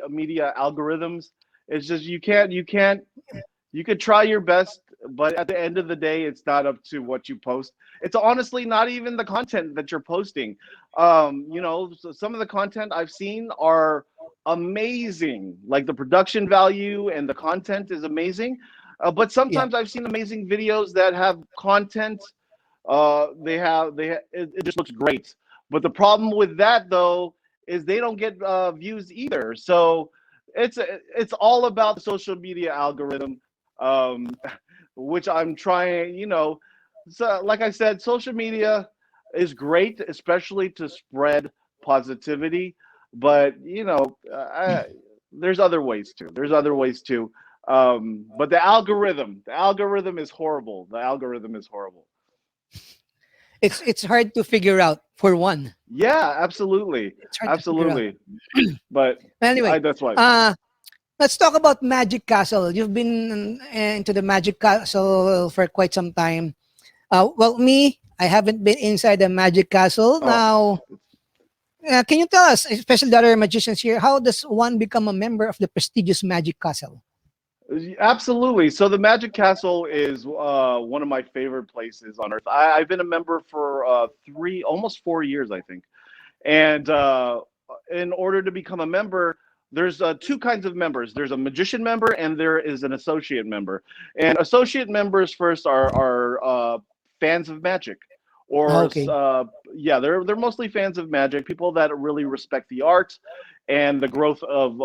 media algorithms. It's just you can't. You could try your best, but at the end of the day, it's not up to what you post. It's honestly not even the content that you're posting. So some of the content I've seen are amazing. Like the production value and the content is amazing. But Yeah, sometimes I've seen amazing videos that have content. It just looks great. But the problem with that though is they don't get views either. So it's all about the social media algorithm, um, which I'm trying. So like I said, social media is great, especially to spread positivity. But there's other ways too. There's other ways too. But the algorithm is horrible. The algorithm is horrible. it's hard to figure out for one. Yeah, absolutely, It's hard to figure out. absolutely. But Anyway, that's why. uh, let's talk about Magic Castle. You've been into the Magic Castle for quite some time. Well, me, I haven't been inside the Magic Castle. Oh, Now, can you tell us, especially the other magicians here, how does one become a member of the prestigious Magic Castle? absolutely. So the Magic Castle is one of my favorite places on earth. I've been a member for almost 4 years, I think. And in order to become a member, there's two kinds of members. There's a magician member and there is an associate member. And associate members first are fans of magic, or Okay. they're mostly fans of magic. People that really respect the art and the growth of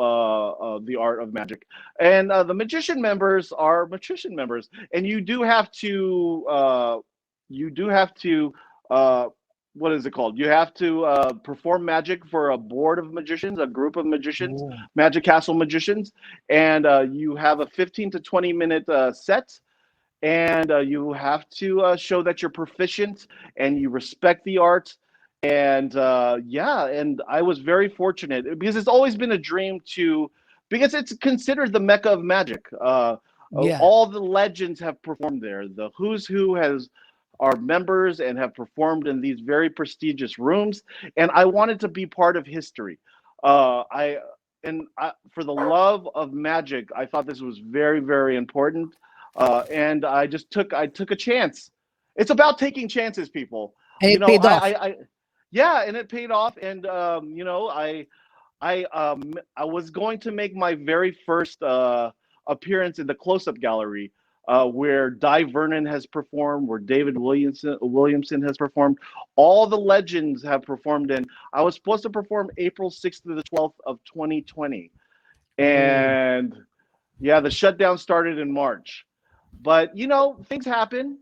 the art of magic. And the magician members are magician members, and you do have to what is it called? You have to perform magic for a board of magicians, a group of magicians, Oh. Magic Castle magicians, and you have a 15 to 20 minute set, and you have to show that you're proficient and you respect the art. And and I was very fortunate because it's always been a dream because it's considered the mecca of magic. Yeah. All the legends have performed there. The who's who has are members and have performed in these very prestigious rooms, and I wanted to be part of history. For the love of magic, I thought this was very, very important, and I took a chance. It's about taking chances, people. And You it know, paid off. I yeah, and it paid off. And I was going to make my very first appearance in the close-up gallery, where Di Vernon has performed, where David Williamson has performed. All the legends have performed in. I was supposed to perform April 6th to the 12th of 2020, Oh. and yeah, the shutdown started in March. But things happen.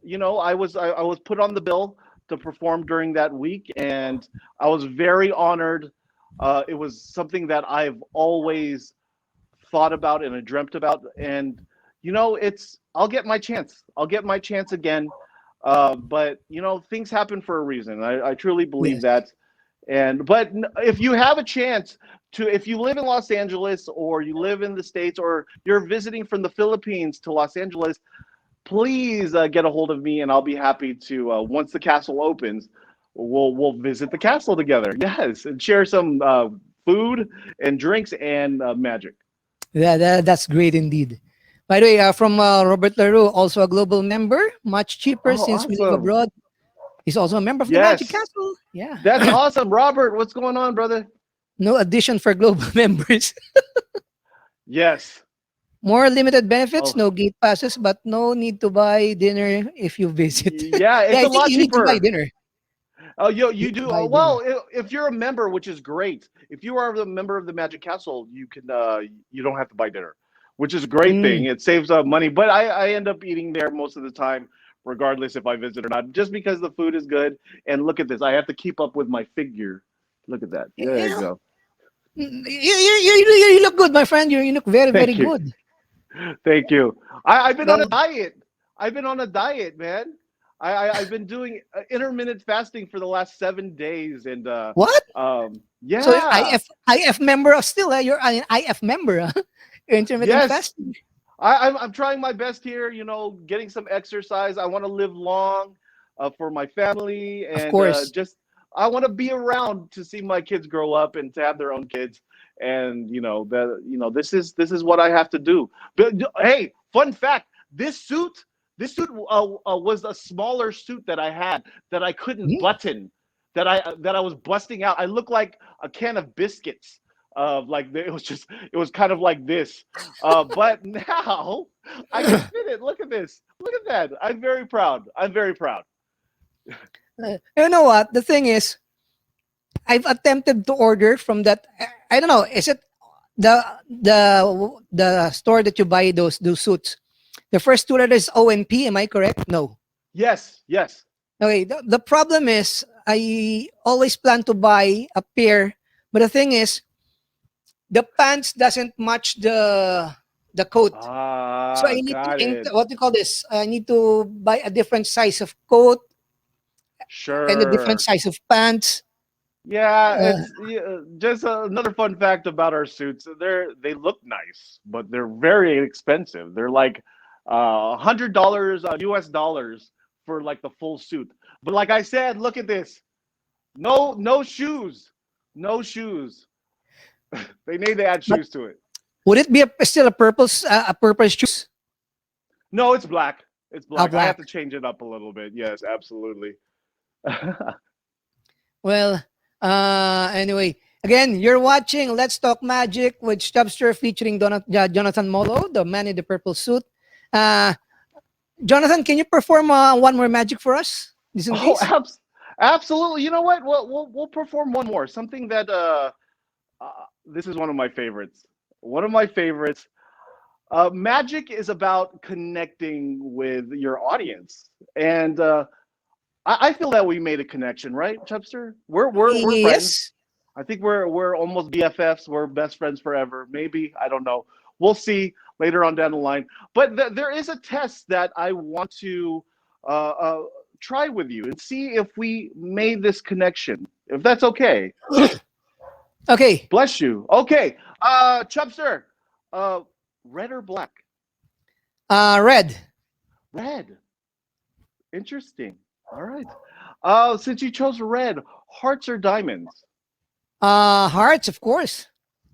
I was put on the bill to perform during that week, and I was very honored. It was something that I've always thought about and I dreamt about, and I'll get my chance. I'll get my chance again. But things happen for a reason. I truly believe Yes. that. If you have a chance if you live in Los Angeles, or you live in the States, or you're visiting from the Philippines to Los Angeles, please get a hold of me, and I'll be happy to, once the castle opens, we'll visit the castle together. Yes, and share some food and drinks and magic. That's great indeed. By the way, from Robert Leroux, also a global member, much cheaper Oh, since we live awesome. abroad. He's also a member of the Magic Yes, Castle. Yeah. that's awesome, Robert. What's going on, brother? No addition for global members. Yes. More limited benefits, Oh, no gate passes, but no need to buy dinner if you visit. yeah, Yeah, it's I a think lot you need to buy cheaper. dinner. Oh, you You you need to do buy dinner. well if you're a member, which is great. If you are a member of the Magic Castle, you can you don't have to buy dinner, which is a great thing. Mm. It saves money. But I end up eating there most of the time, regardless if I visit or not, just because the food is good. And look at this, I have to keep up with my figure. Look at that. There you Yeah. go. You look good, my friend. You look very, very Thank you. good. Thank you. I've been on a Well, diet. I've been on a diet, man. I've been doing intermittent fasting for the last 7 days, and what? So yeah, IF member still, you're an IF member, huh? Intermittent yes. fasting. I'm trying my best here. Getting some exercise. I want to live long for my family, Of and course. just I want to be around to see my kids grow up and to have their own kids. And this is what I have to do. But hey, fun fact: this suit was a smaller suit that I had that I couldn't Mm. button, that I was busting out. I look like a can of biscuits. It was kind of like this, but now I can fit it. Look at this. Look at that. I'm very proud. I'm very proud. You know what? The thing is, I've attempted to order from that. I don't know. Is it the store that you buy those suits? The first two letters O and P. Am I correct? No. Yes, yes. Okay. The problem is I always plan to buy a pair, but the thing is the pants doesn't match the coat. So I need to Got it. what do you call this? I need to buy a different size of coat and a different Sure. size of pants. Yeah, Uh, it's just another fun fact about our suits. They look nice, but they're very expensive. They're like $100 US dollars for like the full suit. But like I said, look at this. No shoes. No shoes. They need to add but shoes to it. would it be still a purple shoes? No, it's black. It's black. I have Black. to change it up a little bit. Yes, absolutely. Well, anyway, again, you're watching Let's Talk Magic with Chubster featuring Jonathan Molo, the man in the purple suit. Uh, Jonathan, can you perform one more magic for us, just in Oh, case? absolutely. You know what? We'll perform one more. Something that this is one of my favorites. One of my favorites. Magic is about connecting with your audience, and I feel that we made a connection, right, Chubster? We're friends. Yes. I think we're almost BFFs. We're best friends forever. Maybe, I don't know. We'll see later on down the line. But there is a test that I want to uh, uh, try with you and see if we made this connection. If that's okay. Okay. Bless you. Okay. Chubster, uh, red or black? Red. Red. Interesting. All right. Since you chose red, hearts or diamonds? Hearts, of course.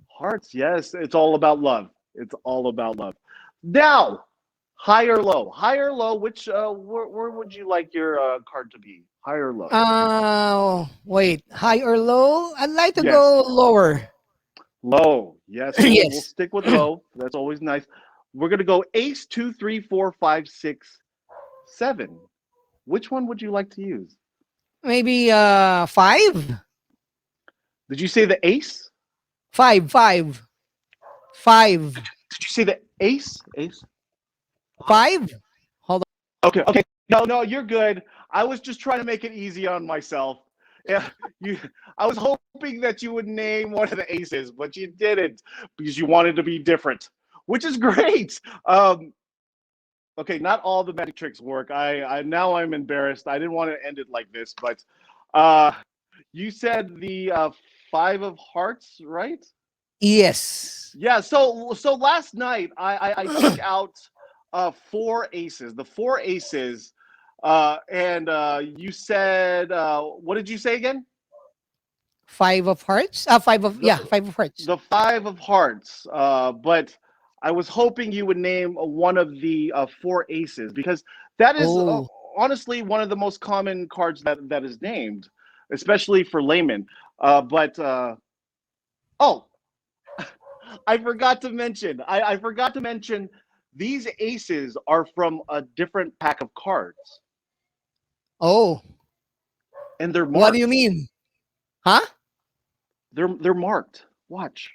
Hearts. Yes. It's all about love. It's all about love. Now, high or low? High or low? Which where would you like your card to be? High or low? Wait, high or low? I'd like to Yes. go lower. Low. Yes. We'll Yes. stick with low. That's always nice. We're gonna go ace 2, 3, 4, 5, 6, 7. Which one would you like to use? Maybe 5? Did you say the ace? 5, 5. 5. Did you say the ace? Ace? 5? Hold Okay, okay. No, you're good. I was just trying to make it easy on myself. Yeah, I was hoping that you would name one of the aces, but you didn't because you wanted to be different, which is great. Okay, not all the magic tricks work. I now I'm embarrassed. I didn't want to end it like this, but uh, you said the 5 of hearts, right? Yes. Yeah. So last night I took out 4 aces. The 4 aces And you said, what did you say again? Five of hearts. The Five of hearts. the five of hearts. But I was hoping you would name one of the four aces because that is Oh, honestly one of the most common cards that is named, especially for laymen. But oh, I forgot to mention. I forgot to mention these aces are from a different pack of cards, oh. and they're What do you marked. mean? Huh? They're marked. Watch.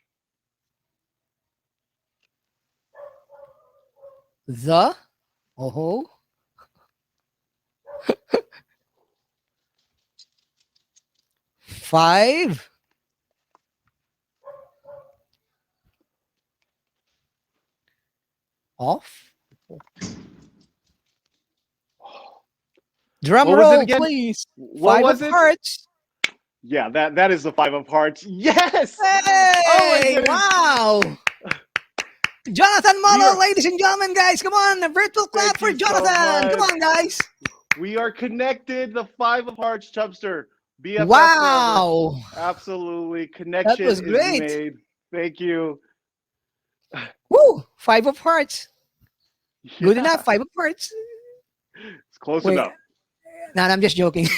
The. Oh. Five. Off. Drum What was it roll, again? please. What Five of was it? hearts. Yeah, that is the five of hearts. Yes. Oh my Hey! goodness. Wow! Jonathan We Molo, are. ladies and gentlemen, guys, come on! A virtual clap Thank for you so Jonathan! Come much. on, guys! We are connected. The five of hearts, Chubster. BFF forever. Wow! Absolutely. That Connection was is great. made. Thank you. Woo! Five of hearts. Good enough. Yeah, Five of hearts. it's close Wait, enough. no, I'm just joking.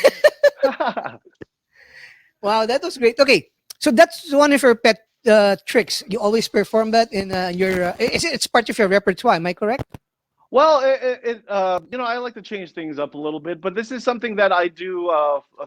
Wow, that was great. Okay, so that's one of your pet tricks. You always perform that in your. It's part of your repertoire. Am I correct? Well, I like to change things up a little bit, but this is something that I do.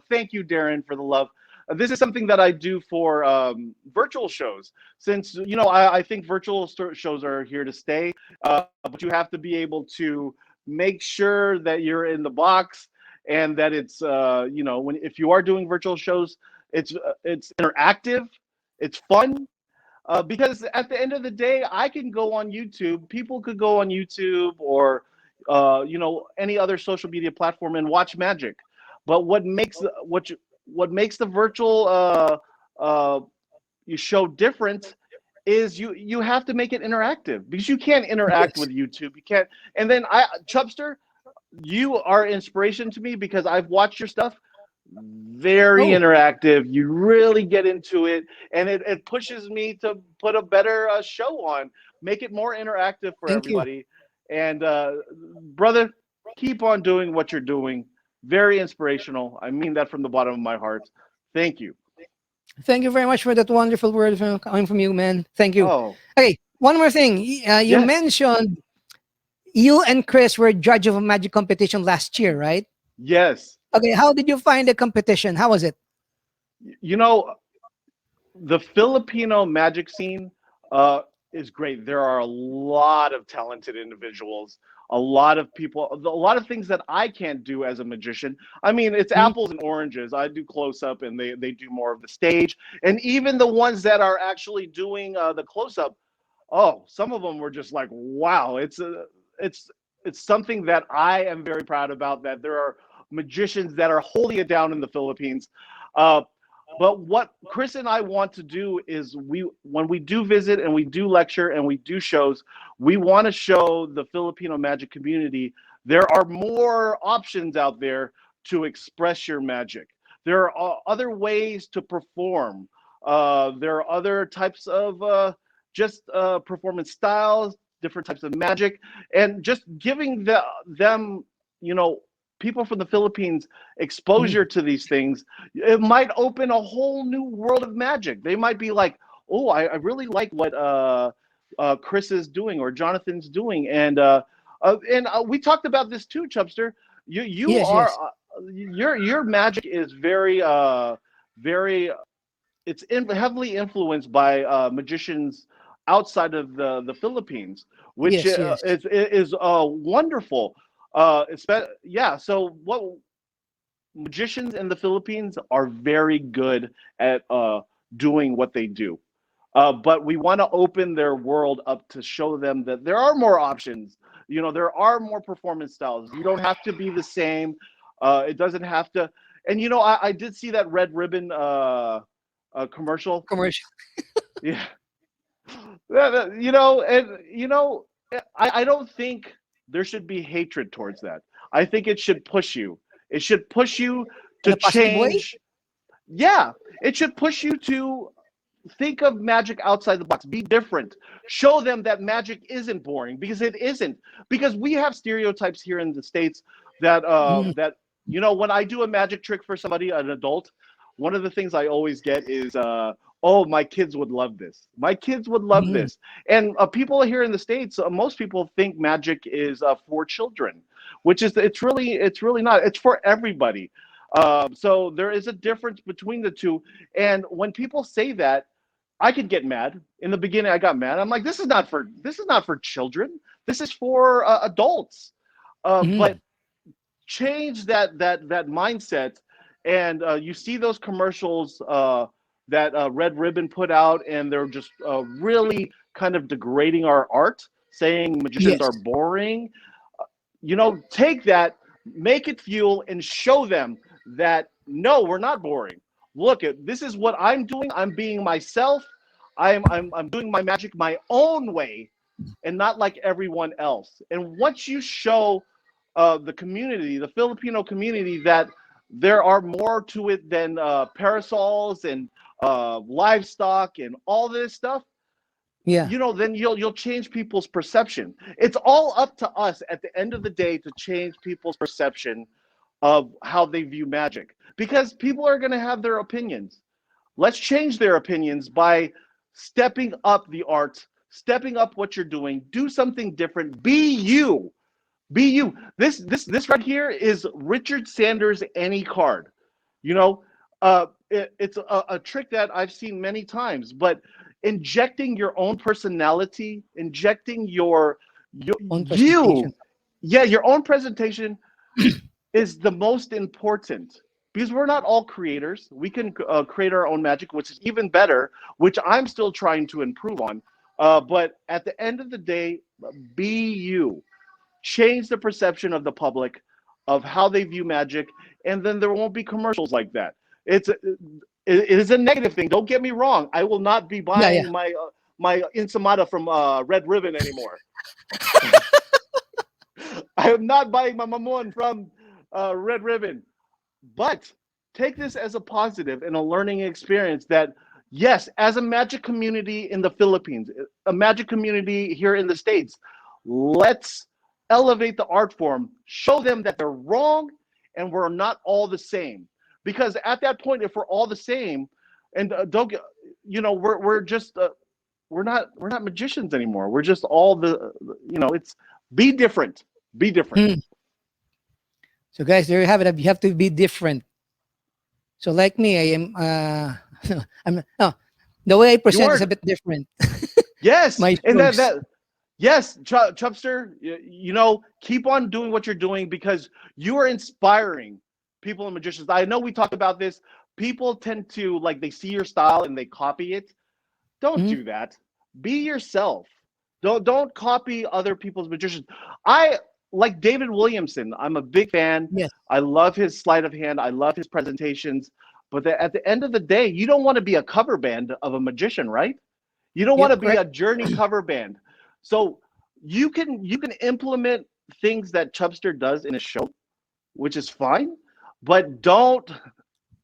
Thank you, Darren, for the love. This is something that I do for virtual shows, since I think virtual shows are here to stay. But you have to be able to make sure that you're in the box and that it's when if you are doing virtual shows, it's interactive, it's fun, because at the end of the day, I can go on YouTube. People could go on YouTube or any other social media platform and watch magic. But what makes the virtual uh, you show different is you have to make it interactive because you can't interact Yes. with YouTube. You can't. And then Chubster, you are inspiration to me because I've watched your stuff. Very Oh, interactive. You really get into it, and it pushes me to put a better show on, make it more interactive for thank you. everybody. And brother, keep on doing what you're doing. Very inspirational. I mean that from the bottom of my heart. Thank you. Thank you very much for that wonderful word coming from you, man. Thank you. Oh, Okay, one more thing. You yes, mentioned you and Chris were judge of a magic competition last year, right? yes. Okay, how did you find the competition? How was it? You know, the Filipino magic scene uh, is great. There are a lot of talented individuals, a lot of people, a lot of things that I can't do as a magician. I mean, it's Mm, apples and oranges. I do close up, and they do more of the stage, and even the ones that are actually doing the close up. Oh, some of them were just like, wow. It's it's something that I am very proud about. That there are magicians that are holding it down in the Philippines. Uh, but what Chris and I want to do is when we do visit and we do lecture and we do shows, we want to show the Filipino magic community there are more options out there to express your magic. There are other ways to perform. There are other types of just performance styles, different types of magic, and just giving them, you know, people from the Philippines mm. exposure to these things, it might open a whole new world of magic. They might be like, oh, I really like what Chris is doing or Jonathan's doing, and we talked about this too, Chubster. You Yes, are yes. your magic is very heavily influenced by magicians outside of the Philippines, which Yes, yes. is wonderful. Yeah. So what magicians in the Philippines are very good at doing what they do. But we want to open their world up to show them that there are more options. You know, there are more performance styles. You don't have to be the same. It doesn't have to. And I did see that Red Ribbon commercial. Commercial. Yeah, and I don't think there should be hatred towards that. I think it should push you. It should push you In to a positive way? change. Yeah, it should push you to think of magic outside the box. Be different. Show them that magic isn't boring, because it isn't. Because we have stereotypes here in the States that Mm, when I do a magic trick for somebody, an adult, one of the things I always get is oh, my kids would love this. My kids would love mm, this. And people here in the States, most people think magic is for children, which is it's really not. It's for everybody. So there is a difference between the two. And when people say that, I could get mad. In the beginning, I got mad. I'm like, this is not for children. This is for adults. But mm. change that mindset, and you see those commercials that Red Ribbon put out, and they're just really kind of degrading our art, saying magicians Yes. are boring. Take that, make it fuel, and show them that no, we're not boring. Look, this is what I'm doing. I'm being myself. I'm doing my magic my own way, and not like everyone else. And once you show the community, the Filipino community, that there are more to it than parasols and livestock and all this stuff, Yeah. then you'll change people's perception. It's all up to us at the end of the day to change people's perception of how they view magic, because people are going to have their opinions. Let's change their opinions by stepping up the art, stepping up what you're doing, do something different, be you. Be you. This right here is Richard Sanders' any card. It's a trick that I've seen many times, but injecting your own personality, injecting your On you, presentation. yeah, your own presentation is the most important, because we're not all creators. We can create our own magic, which is even better, which I'm still trying to improve on. But at the end of the day, be you. Change the perception of the public of how they view magic, and then there won't be commercials like that. It is a negative thing. Don't get me wrong. I will not be Yeah, yeah. buying my Insamada from Red Ribbon anymore. I am not buying my Mamon from Red Ribbon. But take this as a positive and a learning experience that, yes, as a magic community in the Philippines, a magic community here in the States, let's elevate the art form, show them that they're wrong, and we're not all the same. Because at that point, if we're all the same, and don't get, we're just we're not magicians anymore. We're just all it's be different, be different. Mm. So guys, there you have it. You have to be different. So like me, I am I'm no, the way I present is are a bit different. Yes, My and strokes. yes, Chubster, keep on doing what you're doing, because you are inspiring people and magicians. I know we talked about this. People tend to, like, they see your style and they copy it. Don't Mhm. do that. Be yourself. Don't copy other people's magicians. I like David Williamson. I'm a big fan. Yes. I love his sleight of hand. I love his presentations. But at the end of the day, you don't want to be a cover band of a magician, right? You don't want to Yep, be correct. a journey cover band. So you can implement things that Chubster does in a show, which is fine, but don't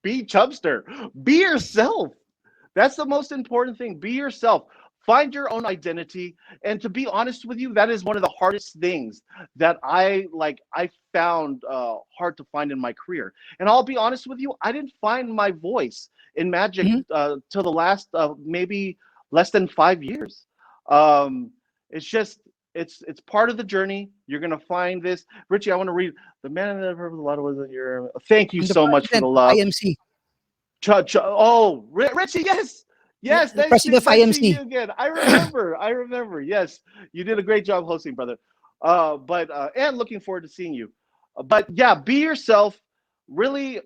be Chubster. Be yourself. That's the most important thing. Be yourself. Find your own identity. And to be honest with you, that is one of the hardest things that I found hard to find in my career. And I'll be honest with you, I didn't find my voice in magic Mhm. till the last maybe less than 5 years. It's just it's part of the journey. You're gonna find this. Richie, I want to read the man that heard a lot of was your. Thank you I'm the so much for president the of love. IMC. Richie, yes. Yeah, Yes, the nice president of seeing you IMC. again. I remember. I remember. Yes, you did a great job hosting, brother. But and looking forward to seeing you. But yeah, be yourself. Really,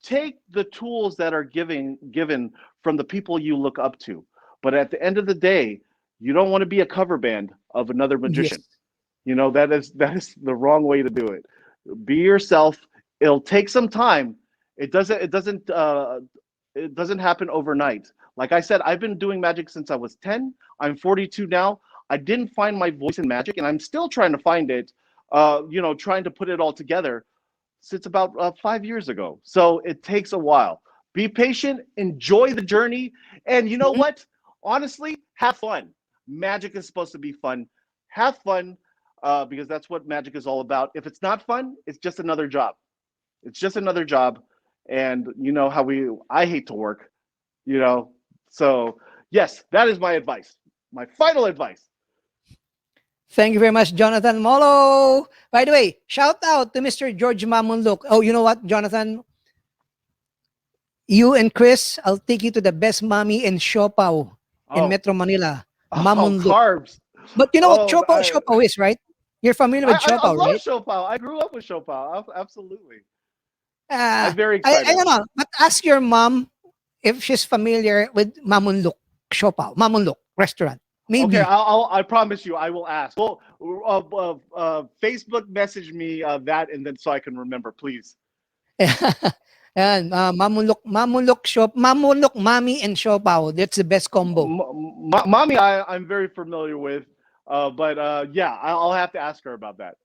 take the tools that are given from the people you look up to. But at the end of the day, you don't want to be a cover band of another magician. Yes. That is the wrong way to do it. Be yourself. It'll take some time. It doesn't happen overnight. Like I said, I've been doing magic since I was 10. I'm 42 now. I didn't find my voice in magic, and I'm still trying to find it. trying to put it all together since about 5 years ago. So it takes a while. Be patient, enjoy the journey, and you know Mhm. what? Honestly, have fun. Magic is supposed to be fun. Have fun, because that's what magic is all about. If it's not fun, it's just another job. It's just another job, and you know how I hate to work, you know. So yes, that is my advice. My final advice. Thank you very much, Jonathan Molo. By the way, shout out to Mr. George Mamunluk. Oh, you know what, Jonathan? You and Chris, I'll take you to the best mommy in Siopao in Oh, Metro Manila. oh, Mamunluk. carbs. But you know what Oh, Siopao is, right? You're familiar with I Siopao, love right? Shopal. I grew up with Shopal. Absolutely. I'm Uh, very I excited. don't know. But ask your mom if she's familiar with Mamunluk Siopao, Mamunluk restaurant. Okay, Maybe. I promise you, I will ask. Well, Facebook message me that, and then so I can remember, please. And Mamulok shop, Mamulok Mami and Siopao. That's the best combo. Mommy, I'm very familiar with, but yeah, I'll have to ask her about that.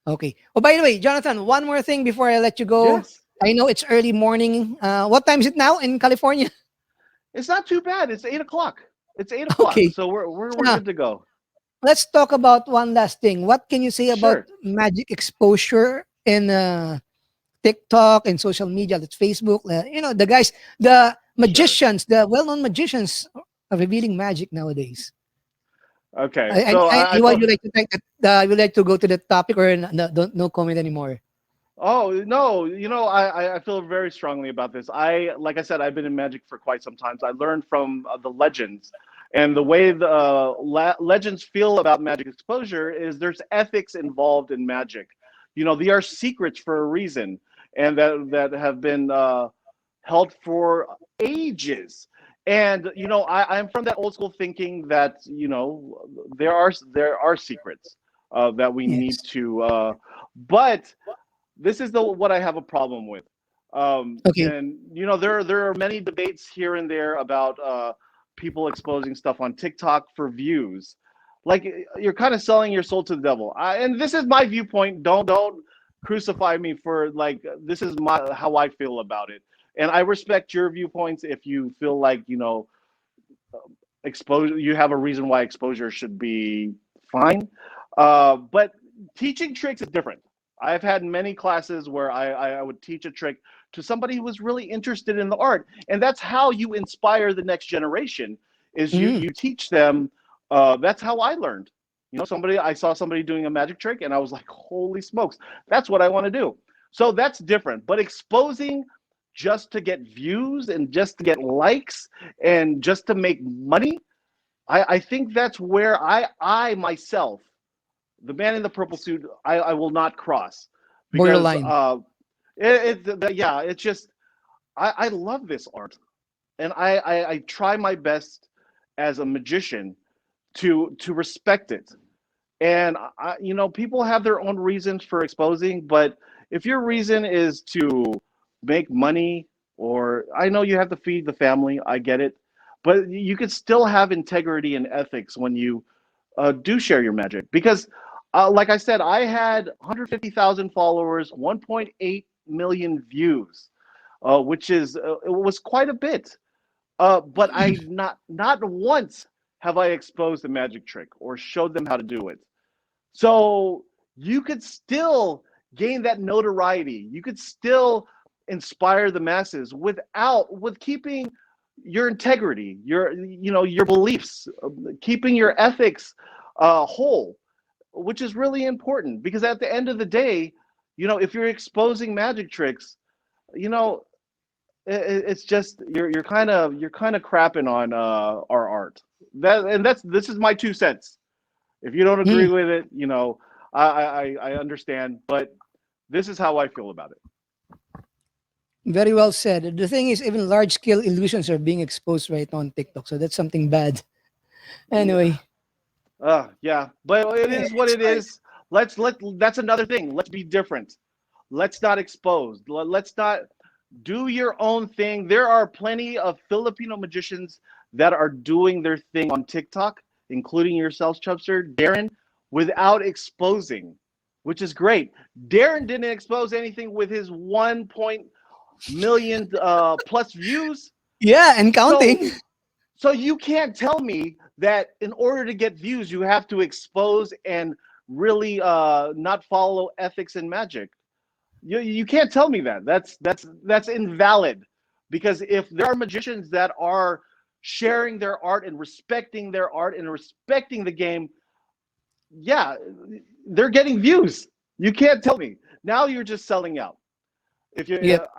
Okay. Oh, by the way, Jonathan, one more thing before I let you go. Yes, I know it's early morning. What time is it now in California? it's not too bad. It's 8 o'clock. It's 8 o'clock, Okay. so we're Uh, good to go. let's talk about one last thing. What can you say about Sure. magic exposure in TikTok and social media, like Facebook? The guys, the Sure. magicians, the well-known magicians are revealing magic nowadays. Okay, I, so I, I would thought. you like to take that? Would you like to go to the topic or no, don't no comment anymore? Oh no, I feel very strongly about this. Like I said, I've been in magic for quite some time. So I learned from the legends, and the way the legends feel about magic exposure is there's ethics involved in magic. They are secrets for a reason, and that have been held for ages. And I'm from that old school thinking that there are secrets that we need Yes. to. But this is the what I have a problem with. Okay. And there are many debates here and there about people exposing stuff on TikTok for views. Like you're kind of selling your soul to the devil. And this is my viewpoint. Don't crucify me for like this is my how I feel about it. And I respect your viewpoints if you feel like exposure. You have a reason why exposure should be fine. But teaching tricks is different. I've had many classes where I would teach a trick to somebody who was really interested in the art, and that's how you inspire the next generation. Is Mm, you teach them. That's how I learned. I saw somebody doing a magic trick, and I was like, "Holy smokes, that's what I want to do." So that's different. But exposing just to get views and just to get likes and just to make money, I think that's where I myself, the man in the purple suit, I will not cross because borderline. yeah, it's just I love this art, and I try my best as a magician to respect it. And people have their own reasons for exposing, but if your reason is to make money, or I know you have to feed the family, I get it, but you could still have integrity and ethics when you do share your magic. Because, like I said, I had 150,000 followers, 1.8 million views, which is it was quite a bit. But I not once have I exposed a magic trick or showed them how to do it. So you could still gain that notoriety. You could still inspire the masses with keeping your integrity, your beliefs, keeping your ethics whole, which is really important because at the end of the day, if you're exposing magic tricks, you know, it's just you're kind of crapping on our art. This is my 2 cents. If you don't agree Mm, with it, I understand, but this is how I feel about it. very well said. The thing is, even large scale illusions are being exposed right now on TikTok, so that's something bad. Yeah, Anyway, yeah, but it is what it's it fine. is. That's another thing. Let's be different. Let's not expose. Let's not do your own thing. There are plenty of Filipino magicians that are doing their thing on TikTok, including yourselves, Chubster. Darren, without exposing, which is great. Darren didn't expose anything with his 1 million plus views. Yeah, and So, counting. so you can't tell me that in order to get views, you have to expose and really not follow ethics and magic. You can't tell me that. That's invalid. Because if there are magicians that are sharing their art and respecting their art and respecting the game, yeah, they're getting views. You can't tell me. Now you're just selling out. If you, Yep.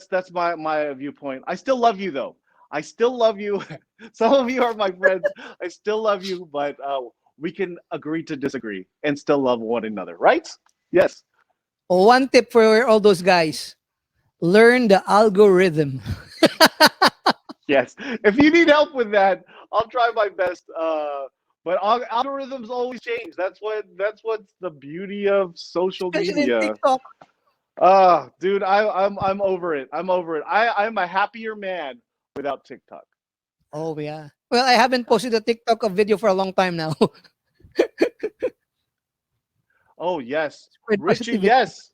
that's my viewpoint. I still love you though. I still love you. Some of you are my friends. I still love you, but we can agree to disagree and still love one another, right? Yes. One tip for all those guys: learn the algorithm. Yes. If you need help with that, I'll try my best. But algorithms always change. What's the beauty of social Especially in media. TikTok. Dude, I'm over it. I'm over it. I'm a happier man without TikTok. Oh yeah. Well, I haven't posted a TikTok video for a long time now. Oh yes, Spread Richie. positivity. Yes,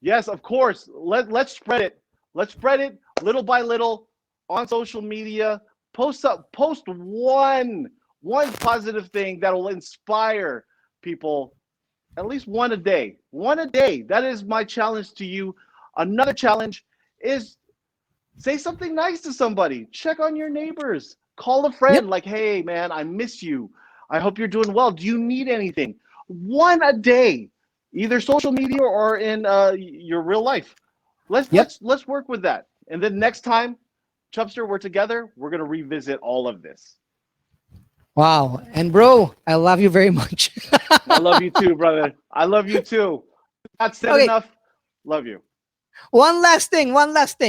yes. Of course. Let's spread it. Let's spread it little by little on social media. Post one positive thing that will inspire people. At least one a day. One a day. That is my challenge to you. Another challenge is say something nice to somebody. Check on your neighbors. Call a friend Yep. like, hey man, I miss you. I hope you're doing well. Do you need anything? One a day, either social media or in your real life. Let's work with that. And then next time, Chubster, we're together. We're gonna revisit all of this. Wow. And bro, I love you very much. I love you too, brother. I love you too. Not said Okay. enough. Love you. One last thing.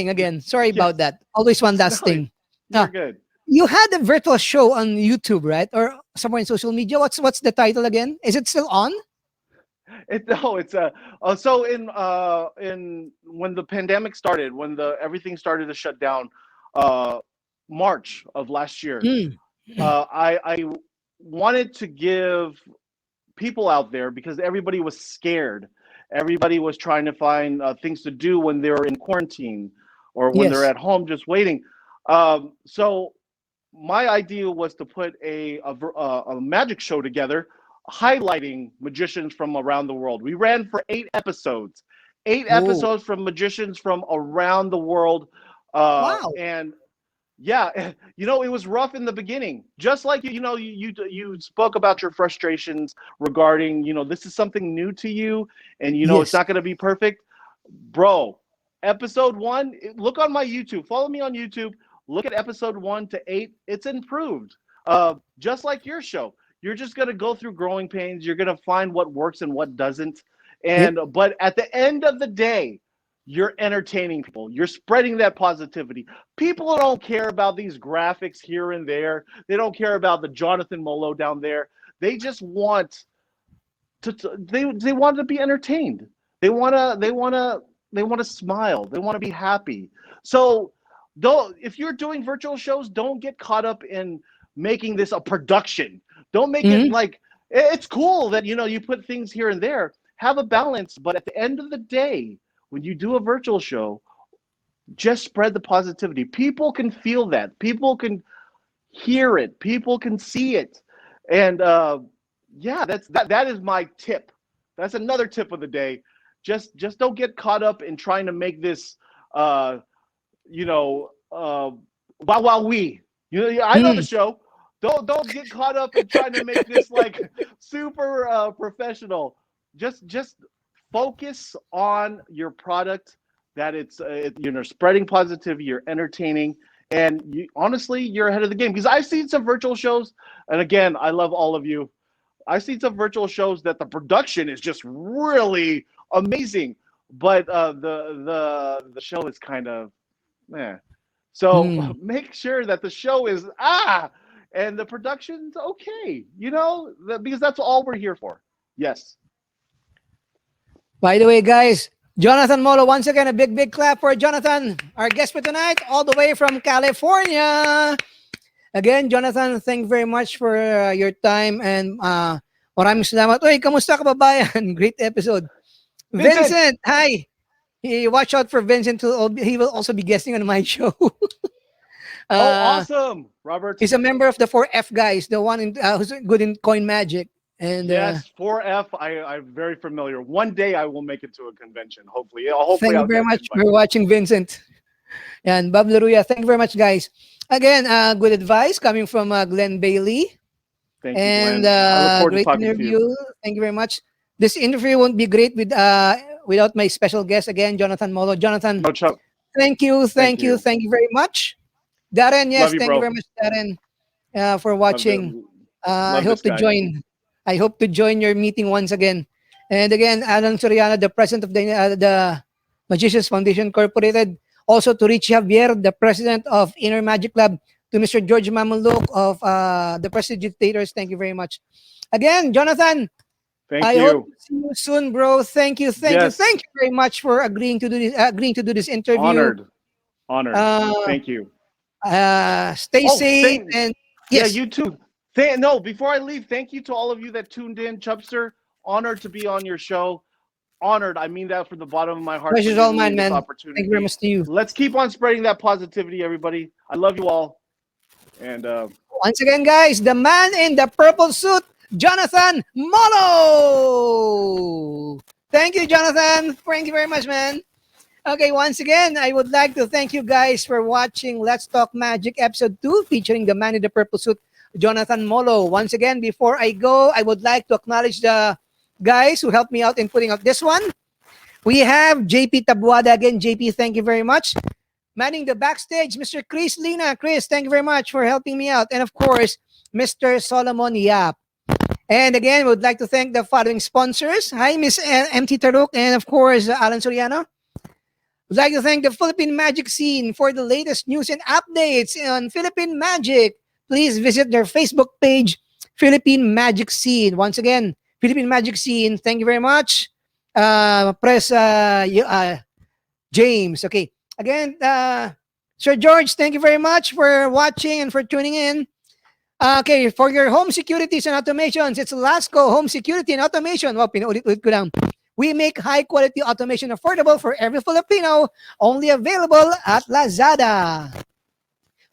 Again, sorry about that. Always one last No, thing. You're good. You had a virtual show on YouTube, right? Or somewhere in social media. What's the title again? Is it still on? So in when the pandemic started, when everything started to shut down, March of last year, Mm. I wanted to give people out there, because everybody was scared. Everybody was trying to find things to do when they were in quarantine or when they're Yes. at home just waiting. So my idea was to put a magic show together, highlighting magicians from around the world. We ran for 8 episodes, eight Oh. episodes from magicians from around the world, Wow. and yeah, it was rough in the beginning. Just like you spoke about your frustrations regarding, this is something new to you, and it's Yes. not going to be perfect, bro. Episode 1, look on my YouTube. Follow me on YouTube. Look at episode 1 to 8. It's improved. Just like your show, you're just going to go through growing pains. You're going to find what works and what doesn't. But at the end of the day, you're entertaining people. You're spreading that positivity. People don't care about these graphics here and there. They don't care about the Jonathan Molo down there. They just want they want to be entertained. They want to smile. They want to be happy. So if you're doing virtual shows, don't get caught up in making this a production. Don't make it like, it's cool that you put things here and there. Have a balance, but at the end of the day, when you do a virtual show, just spread the positivity. People can feel that. People can hear it. People can see it. And that is my tip. That's another tip of the day. Just don't get caught up in trying to make this wow wow wee. I know the show. Don't get caught up in trying to make this like super professional. Just focus on your product, that it's spreading positivity, you're entertaining, and honestly, you're ahead of the game. Because I've seen some virtual shows, and again, I love all of you. I've seen some virtual shows that the production is just really amazing, but the show is kind of So make sure that the show is and the production's okay, because that's all we're here for. Yes. By the way, guys, Jonathan Molo, once again, a big clap for Jonathan, our guest for tonight, all the way from California. Again, Jonathan, thank you very much for your time. And Maraming salamat. Oy, kamusta kababayan? Great episode. Vincent, hi. Watch out for Vincent. He will also be guesting on my show. Awesome, Robert. He's a member of the 4F guys, the one who's good in coin magic. And yes, 4F. I'm very familiar. One day I will make it to a convention. Hopefully, thank you very much for watching, Vincent. And Bob Laruya, thank you very much, guys. Again, good advice coming from Glenn Bailey. Thank you, and I look forward to great talking interview. to you. Thank you very much. This interview won't be great without my special guest again, Jonathan Molo. Jonathan, No, Chuck. thank you very much. Darren, yes, Love you, thank bro. you very much, Darren, for watching. I hope to guy. join. I hope to join your meeting once again. And again, Alan Soriano, the president of the Magicians Foundation Incorporated. Also to Richie Javier, the president of Inner Magic Club. To Mr. George Mamulok of the Prestidigitators, thank you very much. Again, Jonathan, I hope to see you soon, bro. Thank you very much for agreeing to do this interview. Honored. Thank you. Stay safe and yes. Yeah, you too. Before I leave, thank you to all of you that tuned in. Chubster, honored to be on your show. Honored. I mean that from the bottom of my heart. Pleasure's all mine, man. Thank you very much to you. Let's keep on spreading that positivity, everybody. I love you all. And once again, guys, the man in the purple suit, Jonathan Molo. Thank you, Jonathan. Thank you very much, man. Okay, once again, I would like to thank you guys for watching Let's Talk Magic Episode 2 featuring the man in the purple suit, Jonathan Molo. Once again, before I go, I would like to acknowledge the guys who helped me out in putting out this one. We have Jaypee Taboada again. Jaypee, thank you very much. Manning the backstage, Mr. Chris Lina. Chris, thank you very much for helping me out. And of course, Mr. Solomon Yap. And again, we would like to thank the following sponsors. Hi, Miss MT Taruk, and of course, Alan Soriano. We'd like to thank the Philippine Magic Scene for the latest news and updates on Philippine Magic. Please visit their Facebook page, Philippine Magic Scene. Once again, Philippine Magic Scene. Thank you very much. James. Okay. Again, Sir George, thank you very much for watching and for tuning in. Okay, for your home securities and automations, it's Lasco Home Security and Automation. Well, pinaulit-ulit ko lang. We make high-quality automation affordable for every Filipino, only available at Lazada.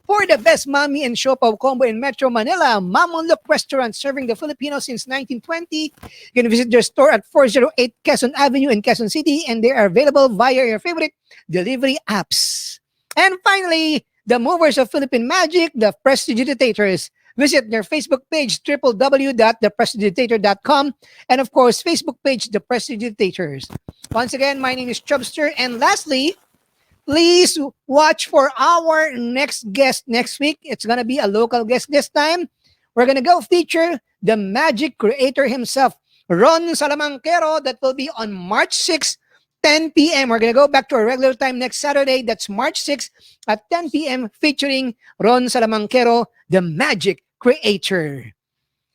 For the best Mami and Siopaw combo in Metro Manila, Mamulok Restaurant serving the Filipinos since 1920. You can visit their store at 408 Quezon Avenue in Quezon City, and they are available via your favorite delivery apps. And finally, the movers of Philippine Magic, the Prestidigitators. Visit their Facebook page, www.theprestidigitator.com, and of course, Facebook page, The Prestidigitators. Once again, my name is Chubster, and lastly, please watch for our next guest next week. It's going to be a local guest this time. We're going to go feature the magic creator himself, Ron Salamanquero. That will be on March 6th, 10 p.m. We're going to go back to our regular time next Saturday. That's March 6th at 10 p.m. featuring Ron Salamanquero, the magic creator.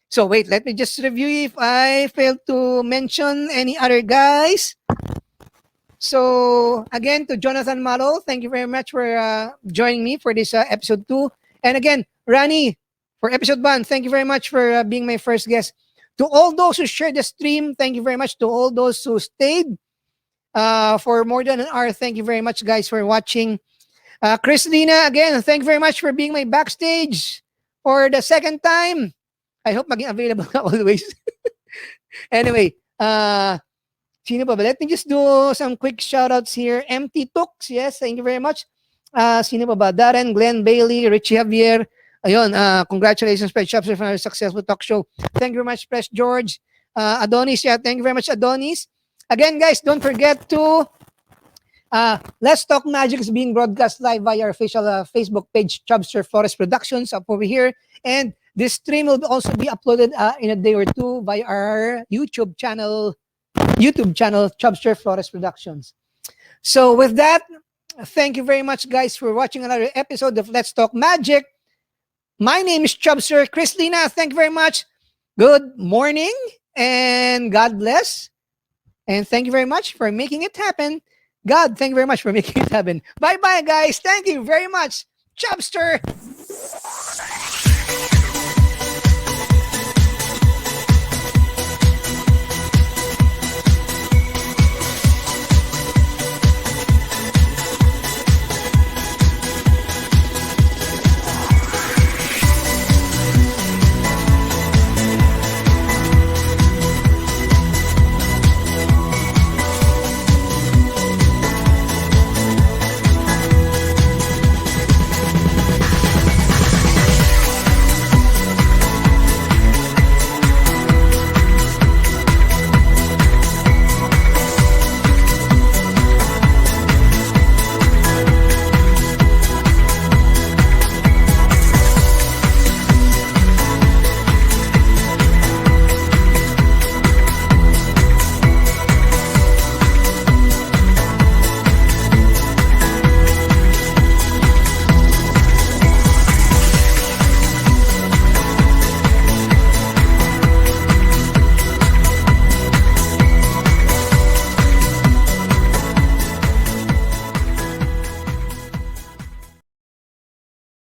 So wait, let me just review if I failed to mention any other guys. So again, to Jonathan Molo, thank you very much for joining me for this episode 2. And again, Rani, for episode 1, thank you very much for being my first guest. To all those who shared the stream, thank you very much. To all those who stayed for more than an hour, thank you very much, guys, for watching. Chris Lina, again, thank you very much for being my backstage for the second time. I hope maging available always. Anyway, sino pa ba? Let me just do some quick shoutouts here. MT Tooks, yes, thank you very much. Sino pa ba? Darren, Glenn Bailey, Richie Javier. Ayun, congratulations, Press Chubster, for a successful talk show. Thank you very much, Press George. Adonis, yeah, thank you very much, Adonis. Again, guys, don't forget to Let's Talk Magic is being broadcast live via our official Facebook page, Chubster Flores Productions, up over here. And this stream will also be uploaded in a day or two via our YouTube channel, Chubster Flores Productions. So with that, thank you very much, guys, for watching another episode of Let's Talk Magic. My name is Chubster. Chris Lina, thank you very much. Good morning and God bless. And thank you very much for making it happen. God, thank you very much for making it happen. Bye-bye, guys. Thank you very much. Chubster.